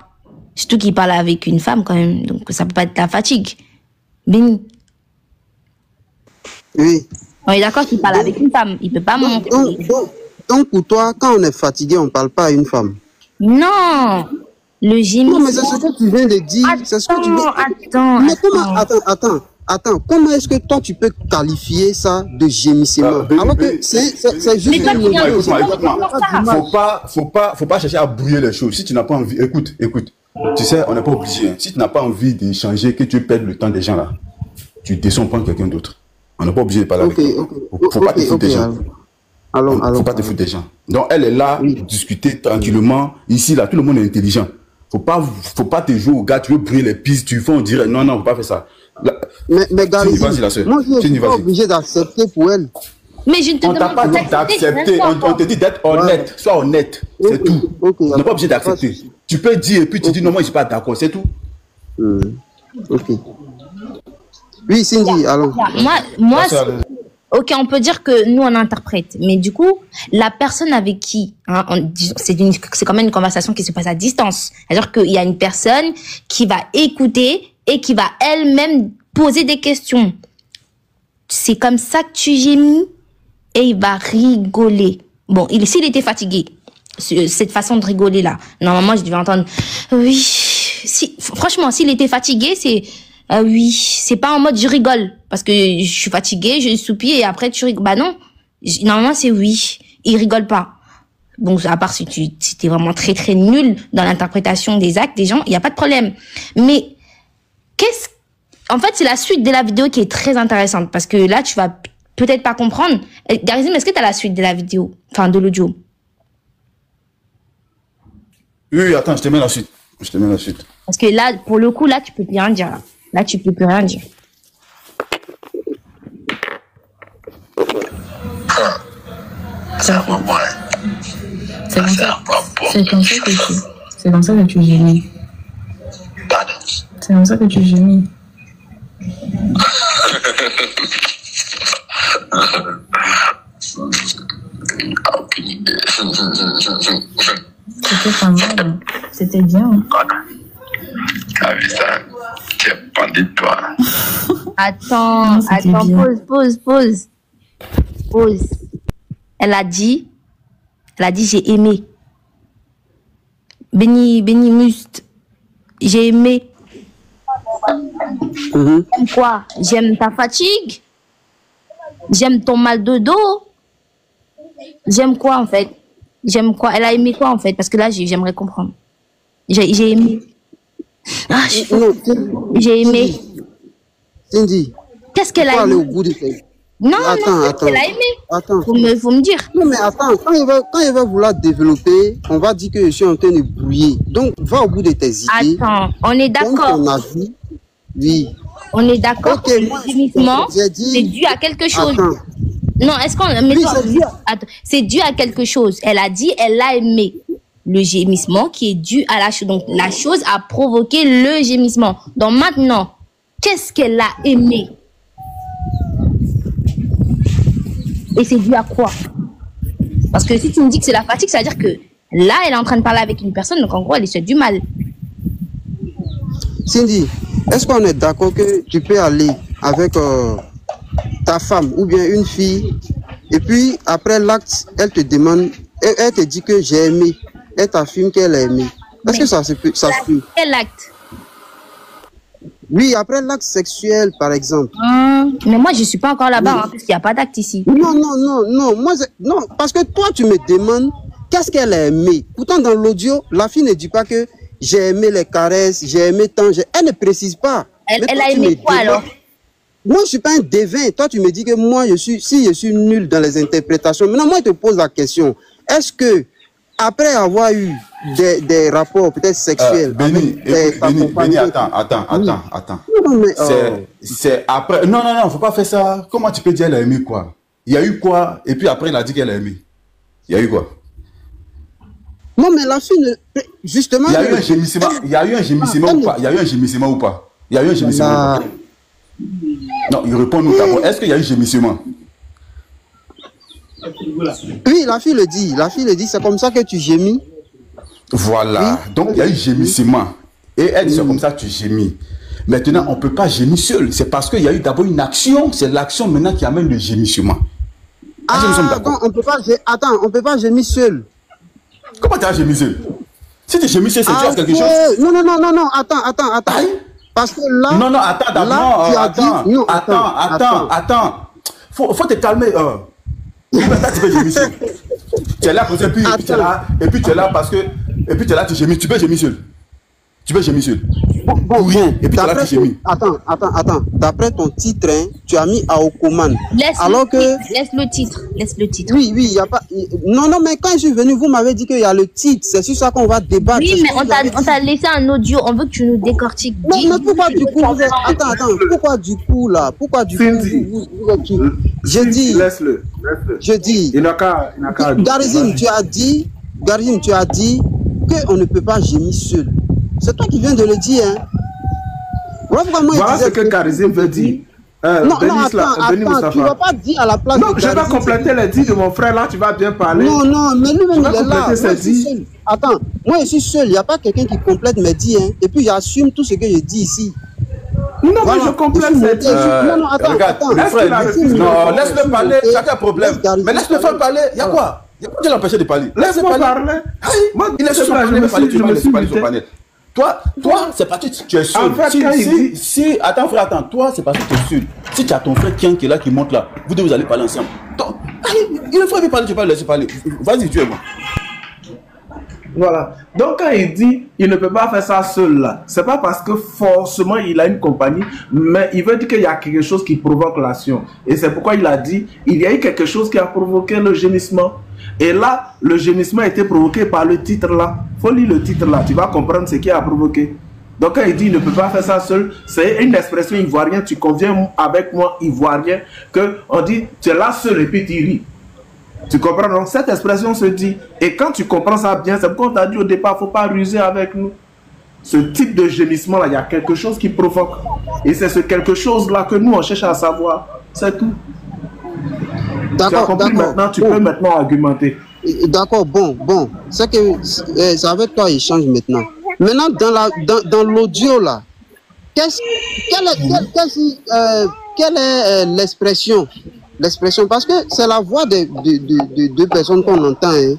Surtout qu'il parle avec une femme quand même, donc ça peut pas être la fatigue. Béni. Oui. On est d'accord qu'il parle avec une femme, il peut pas monter. Donc pour toi, quand on est fatigué, on parle pas à une femme? Non, le gémissement. Non, mais c'est ce que tu viens de dire. C'est ce que tu viens... Attends. Comment est-ce que toi tu peux qualifier ça de gémissement? Alors que c'est juste faut pas chercher à brouiller les choses. Si tu n'as pas envie, écoute. Tu sais, on n'est pas obligé. Hein. Si tu n'as pas envie d'échanger, que tu perds le temps des gens là, tu descends prendre quelqu'un d'autre. On n'est pas obligé de parler avec toi. Faut pas te foutre des gens. Faut pas te foutre des gens. Donc elle est là, discuter tranquillement. Ici là, tout le monde est intelligent. Faut pas te jouer au gars, tu veux brûler les pistes, tu fais on dirait non, faut pas faire ça. Là, mais gars, moi je suis pas obligé d'accepter pour elle. Mais je ne te demande pas d'accepter, on te dit d'être honnête, sois honnête, c'est tout. On n'est pas obligé d'accepter. Tu peux dire et puis tu dis non, moi je suis pas d'accord, c'est tout. Ok. Oui, Cindy, allons. Moi ok, on peut dire que nous on interprète, mais du coup, la personne avec qui, hein, c'est quand même une conversation qui se passe à distance. C'est-à-dire qu'il y a une personne qui va écouter et qui va elle-même poser des questions. C'est comme ça que tu gémis et il va rigoler. Bon, s'il était fatigué, cette façon de rigoler là, normalement je devais entendre oui. Franchement, s'il était fatigué, c'est oui, c'est pas en mode je rigole parce que je suis fatiguée, je soupire et après tu rigoles. Bah non, normalement c'est oui, il rigole pas. Bon, à part si t'es vraiment très très nul dans l'interprétation des actes des gens, il y a pas de problème. Mais en fait, c'est la suite de la vidéo qui est très intéressante parce que là, tu vas peut-être pas comprendre. Garizim, est-ce que tu as la suite de la vidéo, enfin de l'audio? Oui, attends, je te mets la suite. Parce que là, pour le coup, là, tu peux plus rien dire. Là, tu peux plus rien dire. C'est comme ça que tu gémis. C'est comme ça que tu gémis. C'était pas mal. C'était bien. Ah oui, ça, tu es bandit, toi. Attends, pause. Elle a dit, j'ai aimé. Béni Must, j'ai aimé. J'aime quoi? J'aime ta fatigue. J'aime ton mal de dos. J'aime quoi en fait? J'aime quoi? Elle a aimé quoi en fait? Parce que là, j'aimerais comprendre. J'ai aimé. Ah, j'ai aimé. Cindy. Qu'est-ce qu'elle a aimé? Non, elle a aimé. Attends. Faut me dire. Non, mais attends, quand il va vouloir développer, on va dire que je suis en train de brouiller. Donc, va au bout de tes idées. Attends, on est d'accord. Oui. On est d'accord que le gémissement, c'est dû à quelque chose. Attends. Non, est-ce qu'on... c'est dû à quelque chose. Elle a dit, elle a aimé. Le gémissement qui est dû à la chose. Donc, la chose a provoqué le gémissement. Donc, maintenant, qu'est-ce qu'elle a aimé? Et c'est dû à quoi? Parce que si tu me dis que c'est la fatigue, ça veut dire que là, elle est en train de parler avec une personne, donc en gros, elle lui fait du mal. Cindy, est-ce qu'on est d'accord que tu peux aller avec ta femme ou bien une fille, et puis après l'acte, elle te demande, elle te dit que j'ai aimé, elle t'affirme qu'elle a aimé. Est-ce que ça se peut? Quel acte? Oui, après l'acte sexuel, par exemple. Mais moi, je ne suis pas encore là-bas, parce qu'il n'y a pas d'acte ici. Non. Non, parce que toi, tu me demandes qu'est-ce qu'elle a aimé. Pourtant, dans l'audio, la fille ne dit pas que j'ai aimé les caresses, j'ai aimé tant. Elle ne précise pas. Elle a aimé quoi alors? Moi, je ne suis pas un devin. Toi, tu me dis que moi, si je suis nul dans les interprétations. Maintenant, moi, je te pose la question. Est-ce que, après avoir eu des rapports peut-être sexuels... Béni, attends. C'est après... Non, faut pas faire ça. Comment tu peux dire elle a aimé quoi? Il y a eu quoi? Et puis après, elle a dit qu'elle a aimé. Il y a eu quoi? Non, mais la fille... Justement... Il y a eu un gémissement. Il y a eu un gémissement ou pas? Il y a eu un gémissement ou pas? Il y a eu un gémissement ou pas? Non, il répond nous d'abord. Est-ce qu'il y a eu gémissement? Oui, la fille le dit. La fille le dit. C'est comme ça que tu gémis. Voilà. Oui. Donc, il y a eu gémissement. Et elle, c'est comme ça que tu gémis. Maintenant, on ne peut pas gémir seul. C'est parce qu'il y a eu d'abord une action. C'est l'action maintenant qui amène le gémissement. Attends, on peut pas gémir seul. Comment tu as gémi seul? Si tu gémis seul, c'est tu as quelque chose. Non, attends. Parce que là... Non, attends. Faut te calmer. Maintenant, tu peux gémir seul. Tu es là, et puis tu es là parce que... Et puis tu es là, tu gémis. Tu peux gémir seul. Tu peux gémir seul. Bon, et puis attends. D'après ton titre, hein, tu as mis Aokoman. Laisse le titre. Oui, il n'y a pas... Non, mais quand je suis venu, vous m'avez dit qu'il y a le titre. C'est sur ça qu'on va débattre. Oui, mais on t'a laissé un audio. On veut que tu nous décortiques. Non, mais pourquoi du coup vous êtes... Attends. Pourquoi du coup là? Pourquoi du coup vous êtes... Je dis... Laisse-le. Je dis... Il n'a qu'à... Garizim, tu as dit qu'on ne peut pas gémir seul. C'est toi qui viens de le dire. Hein. Voilà ce que Garizim veut dire. Non, attends, tu ne vas pas dire à la place de Garizim. Non, je vais compléter les dits de mon frère, là, tu vas bien parler. Non, mais lui-même, il est là. Attends, moi, je suis seul. Il n'y a pas quelqu'un qui complète mes dits. Hein. Et puis, j'assume tout ce que je dis ici. Non, mais je complète mes dits. Non, attends. Non, laisse-le parler, chacun a un problème. Mais laisse-le faire parler, il y a quoi? Il y a quoi qui l'empêche de parler? Laisse-moi parler. Il est sur son panel, tu vas laisser parler son panel. Toi, c'est parce que tu es seul. En fait, attends frère, toi, c'est parce que tu es seul. Si tu as ton frère qui est là, qui monte là, vous deux, vous allez parler ensemble. Il faut parler, tu vas le laisser parler. Vas-y, tu es moi. Voilà. Donc quand il dit il ne peut pas faire ça seul là, c'est pas parce que forcément il a une compagnie, mais il veut dire qu'il y a quelque chose qui provoque l'action. Et c'est pourquoi il a dit il y a eu quelque chose qui a provoqué le gémissement. Et là, le gémissement a été provoqué par le titre là. Faut lire le titre là, tu vas comprendre ce qui a provoqué. Donc quand il dit il ne peut pas faire ça seul, c'est une expression ivoirienne, tu conviens avec moi ivoirien, que on dit tu es là seul et puis tu ris. Tu comprends, non? Cette expression se dit. Et quand tu comprends ça bien, c'est pourquoi on t'a dit au départ, il ne faut pas ruser avec nous. Ce type de gémissement là, il y a quelque chose qui provoque. Et c'est ce quelque chose là que nous on cherche à savoir. C'est tout. D'accord, maintenant, tu peux maintenant argumenter. D'accord, bon. C'est avec toi échange maintenant. Maintenant, dans l'audio là, quelle est l'expression? L'expression, parce que c'est la voix de deux personnes qu'on entend. Hein.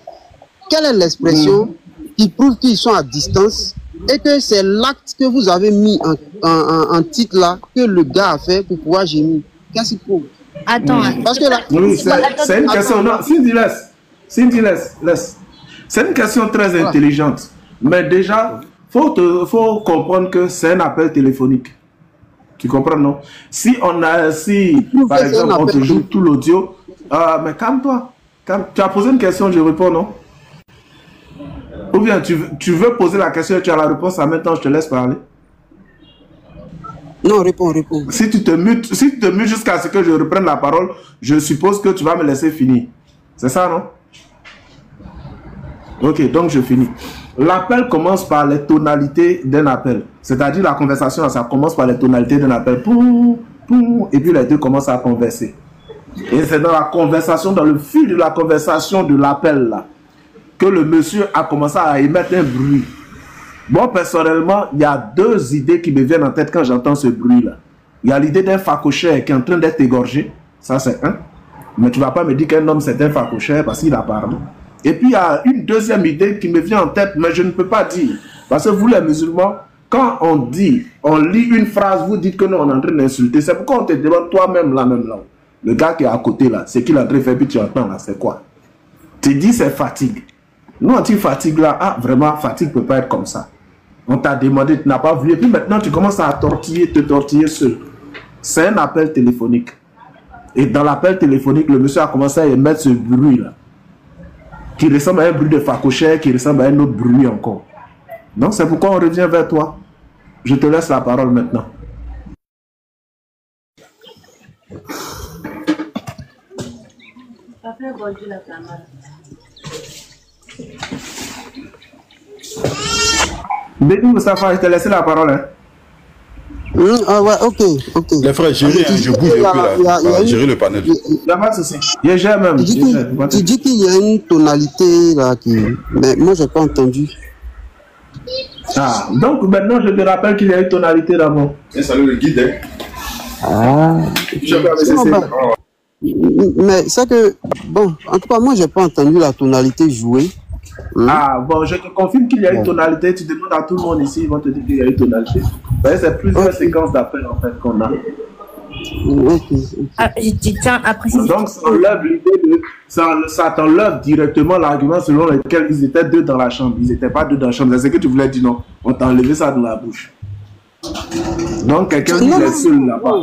Quelle est l'expression qui prouve qu'ils sont à distance et que c'est l'acte que vous avez mis en titre là que le gars a fait pour pouvoir gémir? Qu'est-ce qu'il prouve? Attends. Parce que là, c'est une question. Non, Cindy, laisse. C'est une question très intelligente. Mais déjà, faut comprendre que c'est un appel téléphonique. Tu comprends, non? Si par exemple, on te joue tout l'audio, mais calme-toi. Tu as posé une question, je réponds, non? Ou bien tu veux poser la question et tu as la réponse en même temps, je te laisse parler. Non, réponds. Si tu te mutes jusqu'à ce que je reprenne la parole, je suppose que tu vas me laisser finir. C'est ça, non? Ok, donc je finis. L'appel commence par les tonalités d'un appel. C'est-à-dire la conversation, ça commence par les tonalités d'un appel. Et puis les deux commencent à converser. Et c'est dans la conversation, dans le fil de la conversation de l'appel là, que le monsieur a commencé à émettre un bruit. Bon, personnellement, il y a deux idées qui me viennent en tête quand j'entends ce bruit-là. Il y a l'idée d'un facochère qui est en train d'être égorgé. Ça, c'est un. Mais tu ne vas pas me dire qu'un homme, c'est un facochère parce qu'il a parlé. Et puis, il y a une deuxième idée qui me vient en tête, mais je ne peux pas dire. Parce que vous, les musulmans, quand on lit une phrase, vous dites que nous, on est en train d'insulter. C'est pourquoi on te demande toi-même là, le gars qui est à côté là, c'est qu'il est en train de faire, puis tu entends là, c'est quoi? Tu dis c'est fatigue. Nous, on dit fatigue là, vraiment, fatigue ne peut pas être comme ça. On t'a demandé, tu n'as pas voulu, et puis maintenant, tu commences à te tortiller seul. C'est un appel téléphonique. Et dans l'appel téléphonique, le monsieur a commencé à émettre ce bruit là, qui ressemble à un bruit de facochère, qui ressemble à un autre bruit encore. Donc c'est pourquoi on revient vers toi. Je te laisse la parole maintenant. Béni Moustapha, je te laisse la parole. Hein. Ouais, ok. Les frères, je bouge un peu là. Gérer le panel. Il n'y a pas de souci. Tu dis qu'il y a une tonalité là qui. Mais moi, je n'ai pas entendu. Ah, donc maintenant, je te rappelle qu'il y a une tonalité d'abord. Et salut le guide. Hein. Ah. Mais c'est que, bon, en tout cas, moi, j'ai pas entendu la tonalité jouer. Ah, bon, je te confirme qu'il y a une tonalité. Tu demandes à tout le monde ici, ils vont te dire qu'il y a une tonalité. C'est plusieurs séquences d'appels en fait qu'on a. Ah, je tiens à préciser. Donc, ça enlève l'idée de. Ça t'enlève directement l'argument selon lequel ils étaient deux dans la chambre. Ils n'étaient pas deux dans la chambre. C'est ce que tu voulais dire, non? On t'a enlevé ça dans la bouche. Donc, quelqu'un qui est seul là-bas.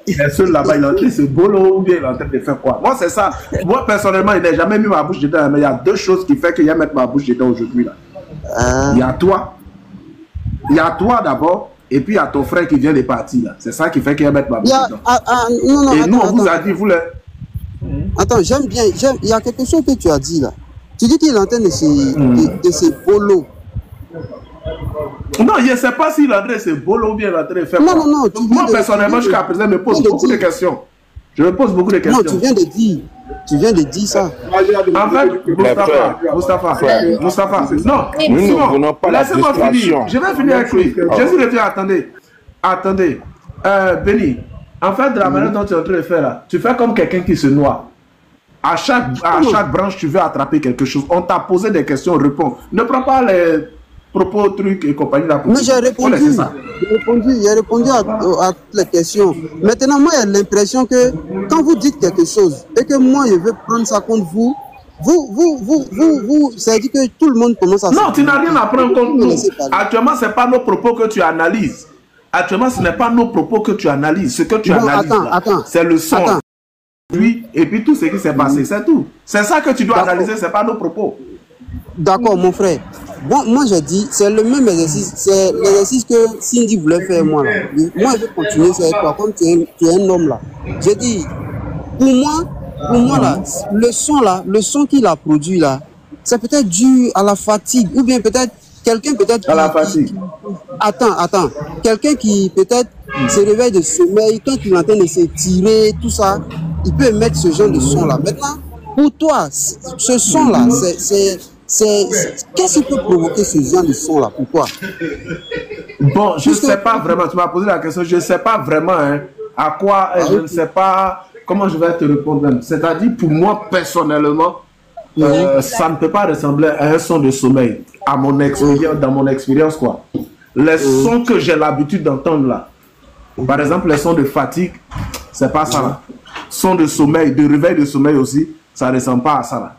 Il est seul là-bas, il est en train de se bolo ou bien il est en train de faire quoi? Moi, c'est ça. Moi, personnellement, il n'a jamais mis ma bouche dedans. Mais il y a deux choses qui font qu'il y a mettre ma bouche dedans aujourd'hui. Il y a toi. Il y a toi d'abord. Et puis, il y a ton frère qui vient de partir là. C'est ça qui fait qu'il va mettre ma bouche dedans. Non, et attends, nous, on vous a dit, vous les... Attends, j'aime bien. Il y a quelque chose que tu as dit là. Tu dis qu'il est en train de se bolo. Non, je ne sais pas s'il est en train de se bolo ou bien il est en train de faire quoi. Non. Moi, personnellement, jusqu'à présent, je me pose beaucoup de questions. Je me pose beaucoup de questions. Non, tu viens de dire ça. En fait, Moustapha, non, laissez-moi finir. Je vais finir avec lui. Jésus revient, attendez. Béni, en fait, de la manière dont tu es en train de faire là, tu fais comme quelqu'un qui se noie. À chaque branche, tu veux attraper quelque chose. On t'a posé des questions, réponds. Ne prends pas les propos, trucs et compagnie. Mais j'ai répondu. J'ai répondu à toutes les questions. Maintenant, moi, j'ai l'impression que quand vous dites quelque chose et que moi, je veux prendre ça contre vous, ça veut dire que tout le monde commence à... Non, tu n'as rien à prendre contre nous. Actuellement, ce n'est pas nos propos que tu analyses. Actuellement, ce n'est pas nos propos que tu analyses. Ce que tu analyses, c'est le son. Et puis tout ce qui s'est passé, c'est tout. C'est ça que tu dois analyser, ce n'est pas nos propos. D'accord, mon frère. Bon, moi, j'ai dit, c'est le même exercice. C'est l'exercice que Cindy voulait faire, moi. Là. Moi, je vais continuer avec toi, comme tu es un homme, là. J'ai dit, pour moi, là, le son qu'il a produit, là, c'est peut-être dû à la fatigue, ou bien peut-être quelqu'un à la fatigue. Attends. Quelqu'un qui peut-être se réveille de sommeil, quand il est en train de s'étirer, tout ça, il peut émettre ce genre de son-là. Maintenant, pour toi, ce son-là, qu'est-ce qui peut provoquer ce genre de son-là pour toi? Bon, je ne sais pas vraiment, tu m'as posé la question, je ne sais pas vraiment à quoi, je ne sais pas comment je vais te répondre même. C'est-à-dire, pour moi, personnellement, ça ne peut pas ressembler à un son de sommeil, à mon expérience, dans mon expérience, quoi. Les sons que j'ai l'habitude d'entendre là, par exemple, les sons de fatigue, c'est pas ça là. Son de sommeil, de réveil de sommeil aussi, ça ne ressemble pas à ça là.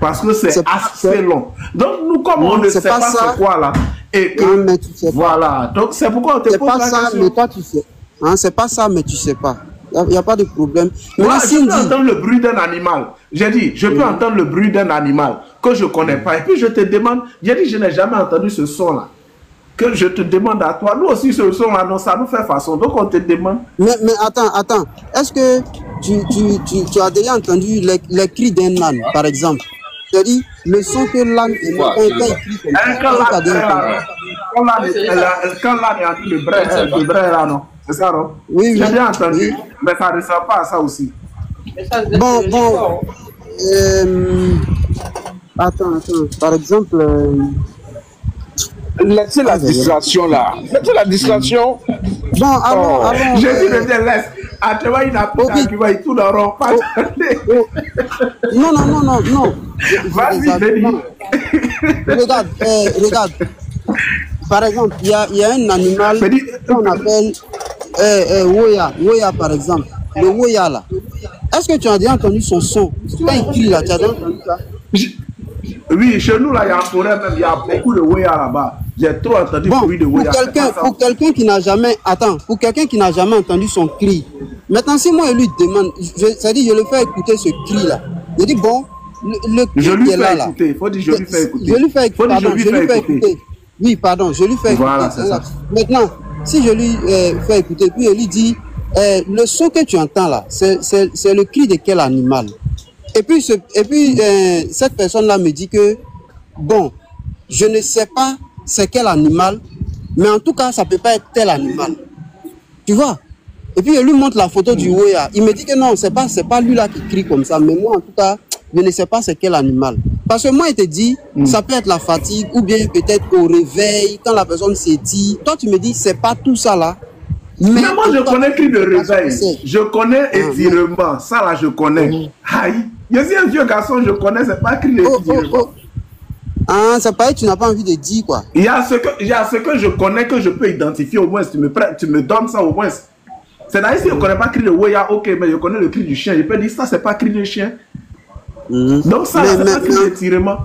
Parce que c'est assez long. Donc, nous, comme on ne sait pas c'est quoi là, et que, voilà. Donc, c'est pourquoi on te pose la question. C'est pas ça, mais toi, tu sais. Hein, c'est pas ça, mais tu sais pas. Il n'y a pas de problème. Moi, je peux entendre le bruit d'un animal. J'ai dit, je peux entendre le bruit d'un animal que je ne connais pas. Et puis, je te demande, j'ai dit, je n'ai jamais entendu ce son là. Que je te demande à toi, nous aussi ce son là, non, ça nous fait façon. Donc, on te demande. Mais attends. Est-ce que tu as déjà entendu les cris d'un âne, par exemple? C'est-à-dire, le son que l'âne émet quand il crie comme ça. Quand l'âne est en train de brailler là, non? C'est ça, non? Oui. J'ai bien entendu, mais ça ne ressemble pas à ça aussi. Bon. Attends. Par exemple... Laissez la distraction là. Laissez la distraction. Bon, allons. Jésus ne te laisse. Actuellement, il n'a pas d'argument, il tourne en rond. Non. Vas-y, Béni. Regarde. Par exemple, il y a un animal qu'on appelle Woya, par exemple. Le Woya là. Est-ce que tu as déjà entendu son son? Quand il crie là, tu as déjà entendu ça? Oui, chez nous là, il y a en forêt même, il y a beaucoup de Woya là-bas. J'ai trop entendu le bruit de Woya. Pour quelqu'un qui n'a jamais, entendu son cri. Maintenant, si moi je lui demande, c'est-à-dire je le fais écouter ce cri là. Je dis bon, le cri qui est là. Il faut dire je lui fais écouter. Je lui fais écouter. Oui, pardon, je lui fais écouter. Voilà, c'est ça. Maintenant, si je lui fais écouter, puis je lui dis, le son que tu entends là, c'est le cri de quel animal? Et puis cette personne-là me dit que, bon, je ne sais pas c'est quel animal, mais en tout cas, ça ne peut pas être tel animal. Tu vois? Et puis, je lui montre la photo du Woya. Il me dit que non, c'est pas lui là qui crie comme ça, mais moi, en tout cas, je ne sais pas c'est quel animal. Parce que moi, il te dit, ça peut être la fatigue ou bien peut-être au réveil, quand la personne s'étire. Toi, tu me dis, c'est pas tout ça là. Mais moi, je connais cri de réveil. Je connais étirement. Ça là, je connais. Aïe. Je suis un vieux garçon, je connais, c'est pas cri d'étirement. Ah, c'est pareil, tu n'as pas envie de dire quoi. Il y a ce que je connais, que je peux identifier au moins. Tu me donnes ça au moins. C'est-à-dire, si je ne connais pas le cri de Ouya, ok, mais je connais le cri du chien. Je peux dire ça, c'est pas cri de chien. Donc ça, c'est pas cri d'étirement.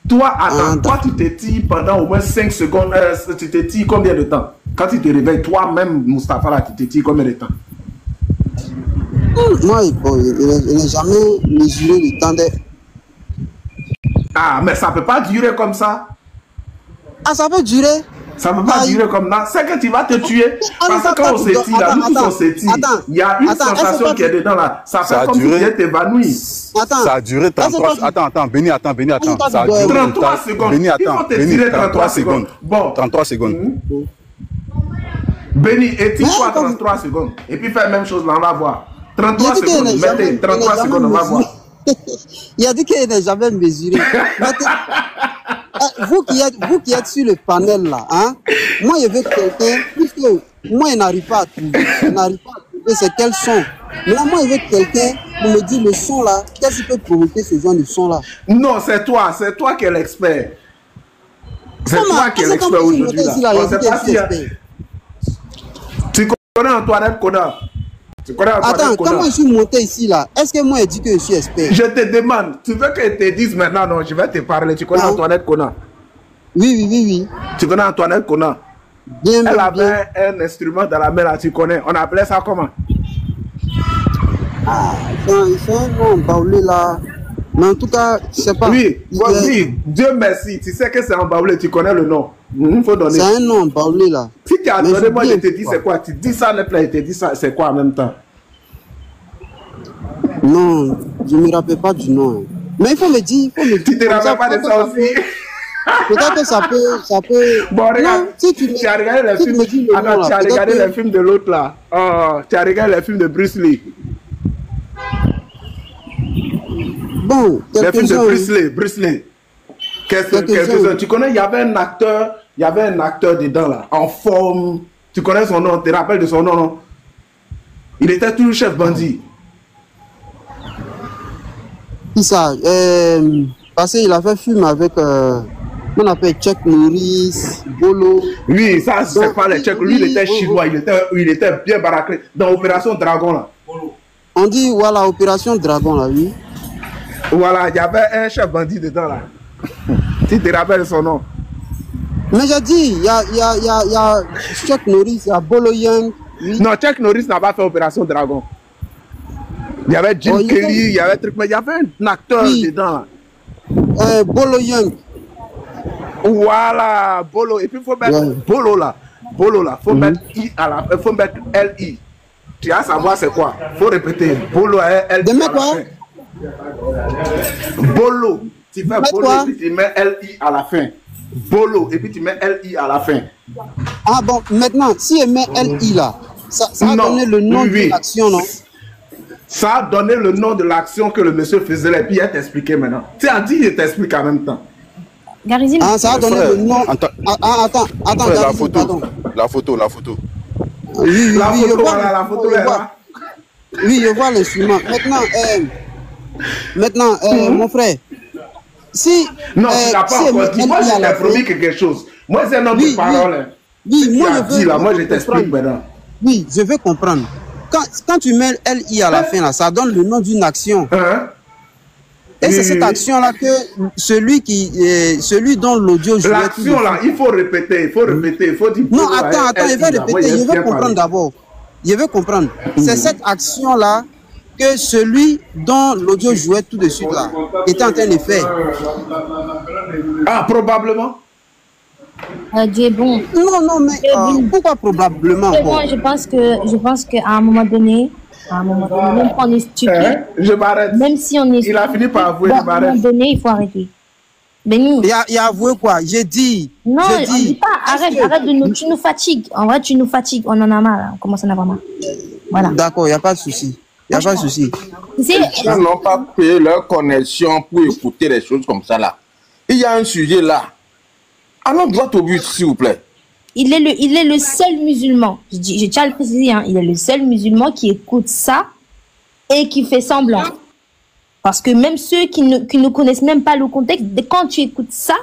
Toi, attends, toi, tu t'étires pendant au moins 5 secondes. Tu t'étires combien de temps? Quand tu te réveilles, toi-même, Mustapha, là, tu t'étires combien de temps? Moi, il n'a jamais mesuré le temps de... Ah, mais ça ne peut pas durer comme ça. Ah, ça peut durer. Ça ne peut pas durer comme ça. C'est que tu vas te tuer. Parce que quand on s'étire, là, nous tous on s'étire. Il y a une sensation qui est dedans là. Ça fait comme si tu étais évanoui. Ça a duré 33... Attends, Béni, ça a duré 33 secondes. Béni, il faut t'étirer 33 secondes. Bon. 33 secondes. Béni, étire-toi 33 secondes. Et puis fais la même chose là, on va voir. 33 secondes, mettez 33 secondes, on va voir. Il a dit qu'il n'est jamais mesuré. Vous qui êtes sur le panel là, hein, moi je veux quelqu'un, puisque moi je n'arrive pas à trouver, c'est quel son. Mais là, moi je veux quelqu'un pour me dire le son là, qu'est-ce qui peut provoquer ce genre de son là. Non, c'est toi qui es l'expert. C'est toi qui es l'expert aujourd'hui là. Tu connais Antoinette Koda? Attends, quand moi je suis monté ici là, est-ce que moi je dis que je suis expert? Je te demande, tu veux que je te dise maintenant? Non, je vais te parler. Tu connais Antoinette Kona? Oui. Tu connais Antoinette Kona? Bien, elle avait un instrument dans la main là, tu connais. On appelait ça comment? Ah, c'est un nom baoulé là. Mais en tout cas, je sais pas. Oui, Dieu merci. Tu sais que c'est en baoulé, tu connais le nom. Il faut donner. C'est un nom baoulé là. Si tu as donné, moi je te dis c'est quoi? Tu dis ça, là, je te dis ça, c'est quoi en même temps? Non, je ne me rappelle pas du nom. Mais il faut me dire. Tu te rappelles pas de ça aussi? Peut-être que ça peut. Bon, regarde, si tu as regardé les films. Attends, tu as regardé les films de l'autre là. Tu as regardé les films de Bruce Lee. Bon, les films de Bruce Lee. Quelques-uns. Tu connais, il y avait un acteur dedans là, en forme. Tu connais son nom, tu te rappelles de son nom, non? Il était toujours chef bandit. Qui ça? Parce qu'il a fait film avec, on appelle Chuck Norris, Bolo. Oui, ça c'est pas les Chuck. Lui, il était chinois, il était bien baraqué dans Opération Dragon là. On dit, voilà, Opération Dragon là, oui. Voilà, il y avait un chef bandit dedans là. Tu te rappelles son nom? Mais j'ai dit, il y a Chuck Norris, il y a Bolo Young. Oui. Non, Chuck Norris n'a pas fait Opération Dragon. Il y avait Jim Kelly, il y avait truc, mais il y avait un acteur dedans là. Bolo Young. Voilà, Bolo. Et puis il faut mettre Bolo là. Faut mettre I à la fin, faut mettre L-I. Tu vas savoir c'est quoi. Faut répéter. Bolo L-I. De mettre quoi? Bolo. Tu fais Bolo et puis tu mets L-I à la fin. Bolo et puis tu mets L-I à la fin. Ah bon, maintenant, si je mets L-I là, ça a donné le nom de l'action, non? Ça a donné le nom de l'action que le monsieur faisait et puis il t'expliqué maintenant. Tu as dit, il t'explique en même temps. Garizim. Ah, ça a donné le nom. Attends, la photo. Oui, la photo est là. Oui, je vois l'instrument. Maintenant, mon frère, si... Non, tu n'as pas encore dit. Moi, je t'ai promis quelque chose. Moi, c'est un homme de parole. Oui, moi, je t'explique maintenant. Oui, je veux comprendre. Quand tu mets LI à la fin, là, ça donne le nom d'une action. Et c'est cette action-là que celui dont l'audio jouait. L'action là, il faut répéter, il faut dire. Non, attends, je vais répéter, je veux comprendre d'abord. Je veux comprendre. C'est cette action-là que celui dont l'audio jouait tout de suite là était en train de faire. Ah, probablement. Dieu est bon. Non, mais pourquoi probablement? Moi, je pense qu'à un moment donné, même si on est stupide, je m'arrête. Même si on est il a fini par avouer, je m'arrête. À un moment donné, il faut arrêter. Béni. Il a avoué quoi? J'ai dit. Non, on dit pas, arrête de nous, tu nous fatigues. En vrai, tu nous fatigues, on en a marre, on commence à en avoir marre. Voilà. D'accord, il n'y a pas de souci. Il n'y a pas de souci. Ils n'ont pas payé leur connexion pour écouter des choses comme ça là. Il y a un sujet là. Allons droit au but, s'il vous plaît. Il est le seul musulman, je tiens à le préciser, hein, il est le seul musulman qui écoute ça et qui fait semblant. Parce que même ceux qui ne connaissent même pas le contexte, quand tu écoutes ça,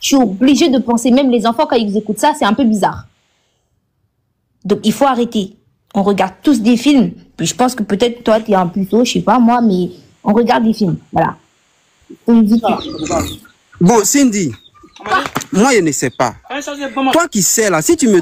tu es obligé de penser, même les enfants quand ils écoutent ça, c'est un peu bizarre. Donc il faut arrêter. On regarde tous des films, puis je pense que peut-être toi tu es un puceau, je sais pas moi, mais on regarde des films, voilà. Bon, Cindy. Moi, je ne sais pas. Toi qui sais là, si tu me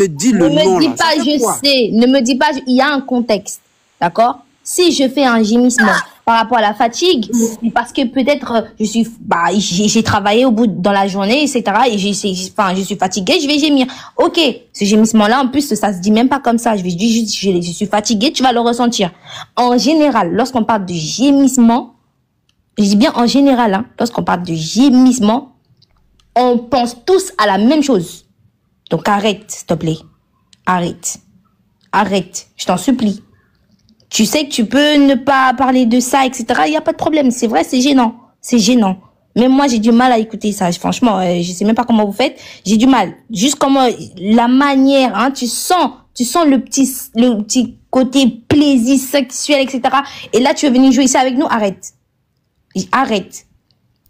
dis le nom là. Ne me dis pas je sais, ne me dis pas, il y a un contexte, d'accord? Si je fais un gémissement par rapport à la fatigue, parce que peut-être j'ai travaillé dans la journée, etc. et je suis fatiguée, je vais gémir. Ok, ce gémissement-là, en plus, ça se dit même pas comme ça. Je vais dire juste, je suis fatiguée, tu vas le ressentir. En général, lorsqu'on parle de gémissement, je dis bien en général, hein, lorsqu'on parle de gémissement, on pense tous à la même chose. Donc arrête, s'il te plaît. Arrête. Arrête, je t'en supplie. Tu sais que tu peux ne pas parler de ça, etc. Il n'y a pas de problème. C'est vrai, c'est gênant. C'est gênant. Même moi, j'ai du mal à écouter ça. Franchement, je sais même pas comment vous faites. J'ai du mal. Juste comment, la manière, hein, tu sens le petit côté plaisir sexuel, etc. Et là, tu veux venir jouer ça avec nous. Arrête. Arrête.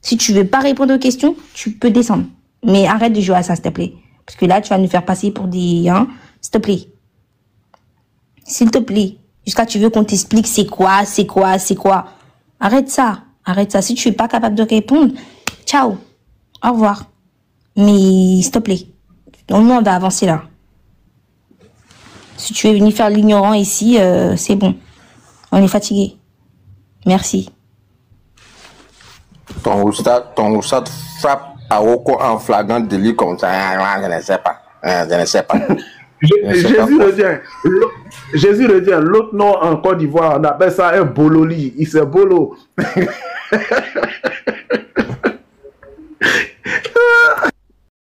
Si tu veux pas répondre aux questions, tu peux descendre. Mais arrête de jouer à ça, s'il te plaît. Parce que là, tu vas nous faire passer pour des... Hein, s'il te plaît. S'il te plaît. Jusqu'à tu veux qu'on t'explique c'est quoi. Arrête ça. Arrête ça. Si tu es pas capable de répondre, ciao. Au revoir. Mais s'il te plaît. Donc nous, on va avancer là. Si tu es venu faire l'ignorant ici, c'est bon. On est fatigué. Merci. Ton oustad frappe à Oko en flagrant délit comme ça. Je ne sais pas. Je ne sais pas. Jésus revient. L'autre nom en Côte d'Ivoire, on appelle ça un bololi. Il s'est bolo.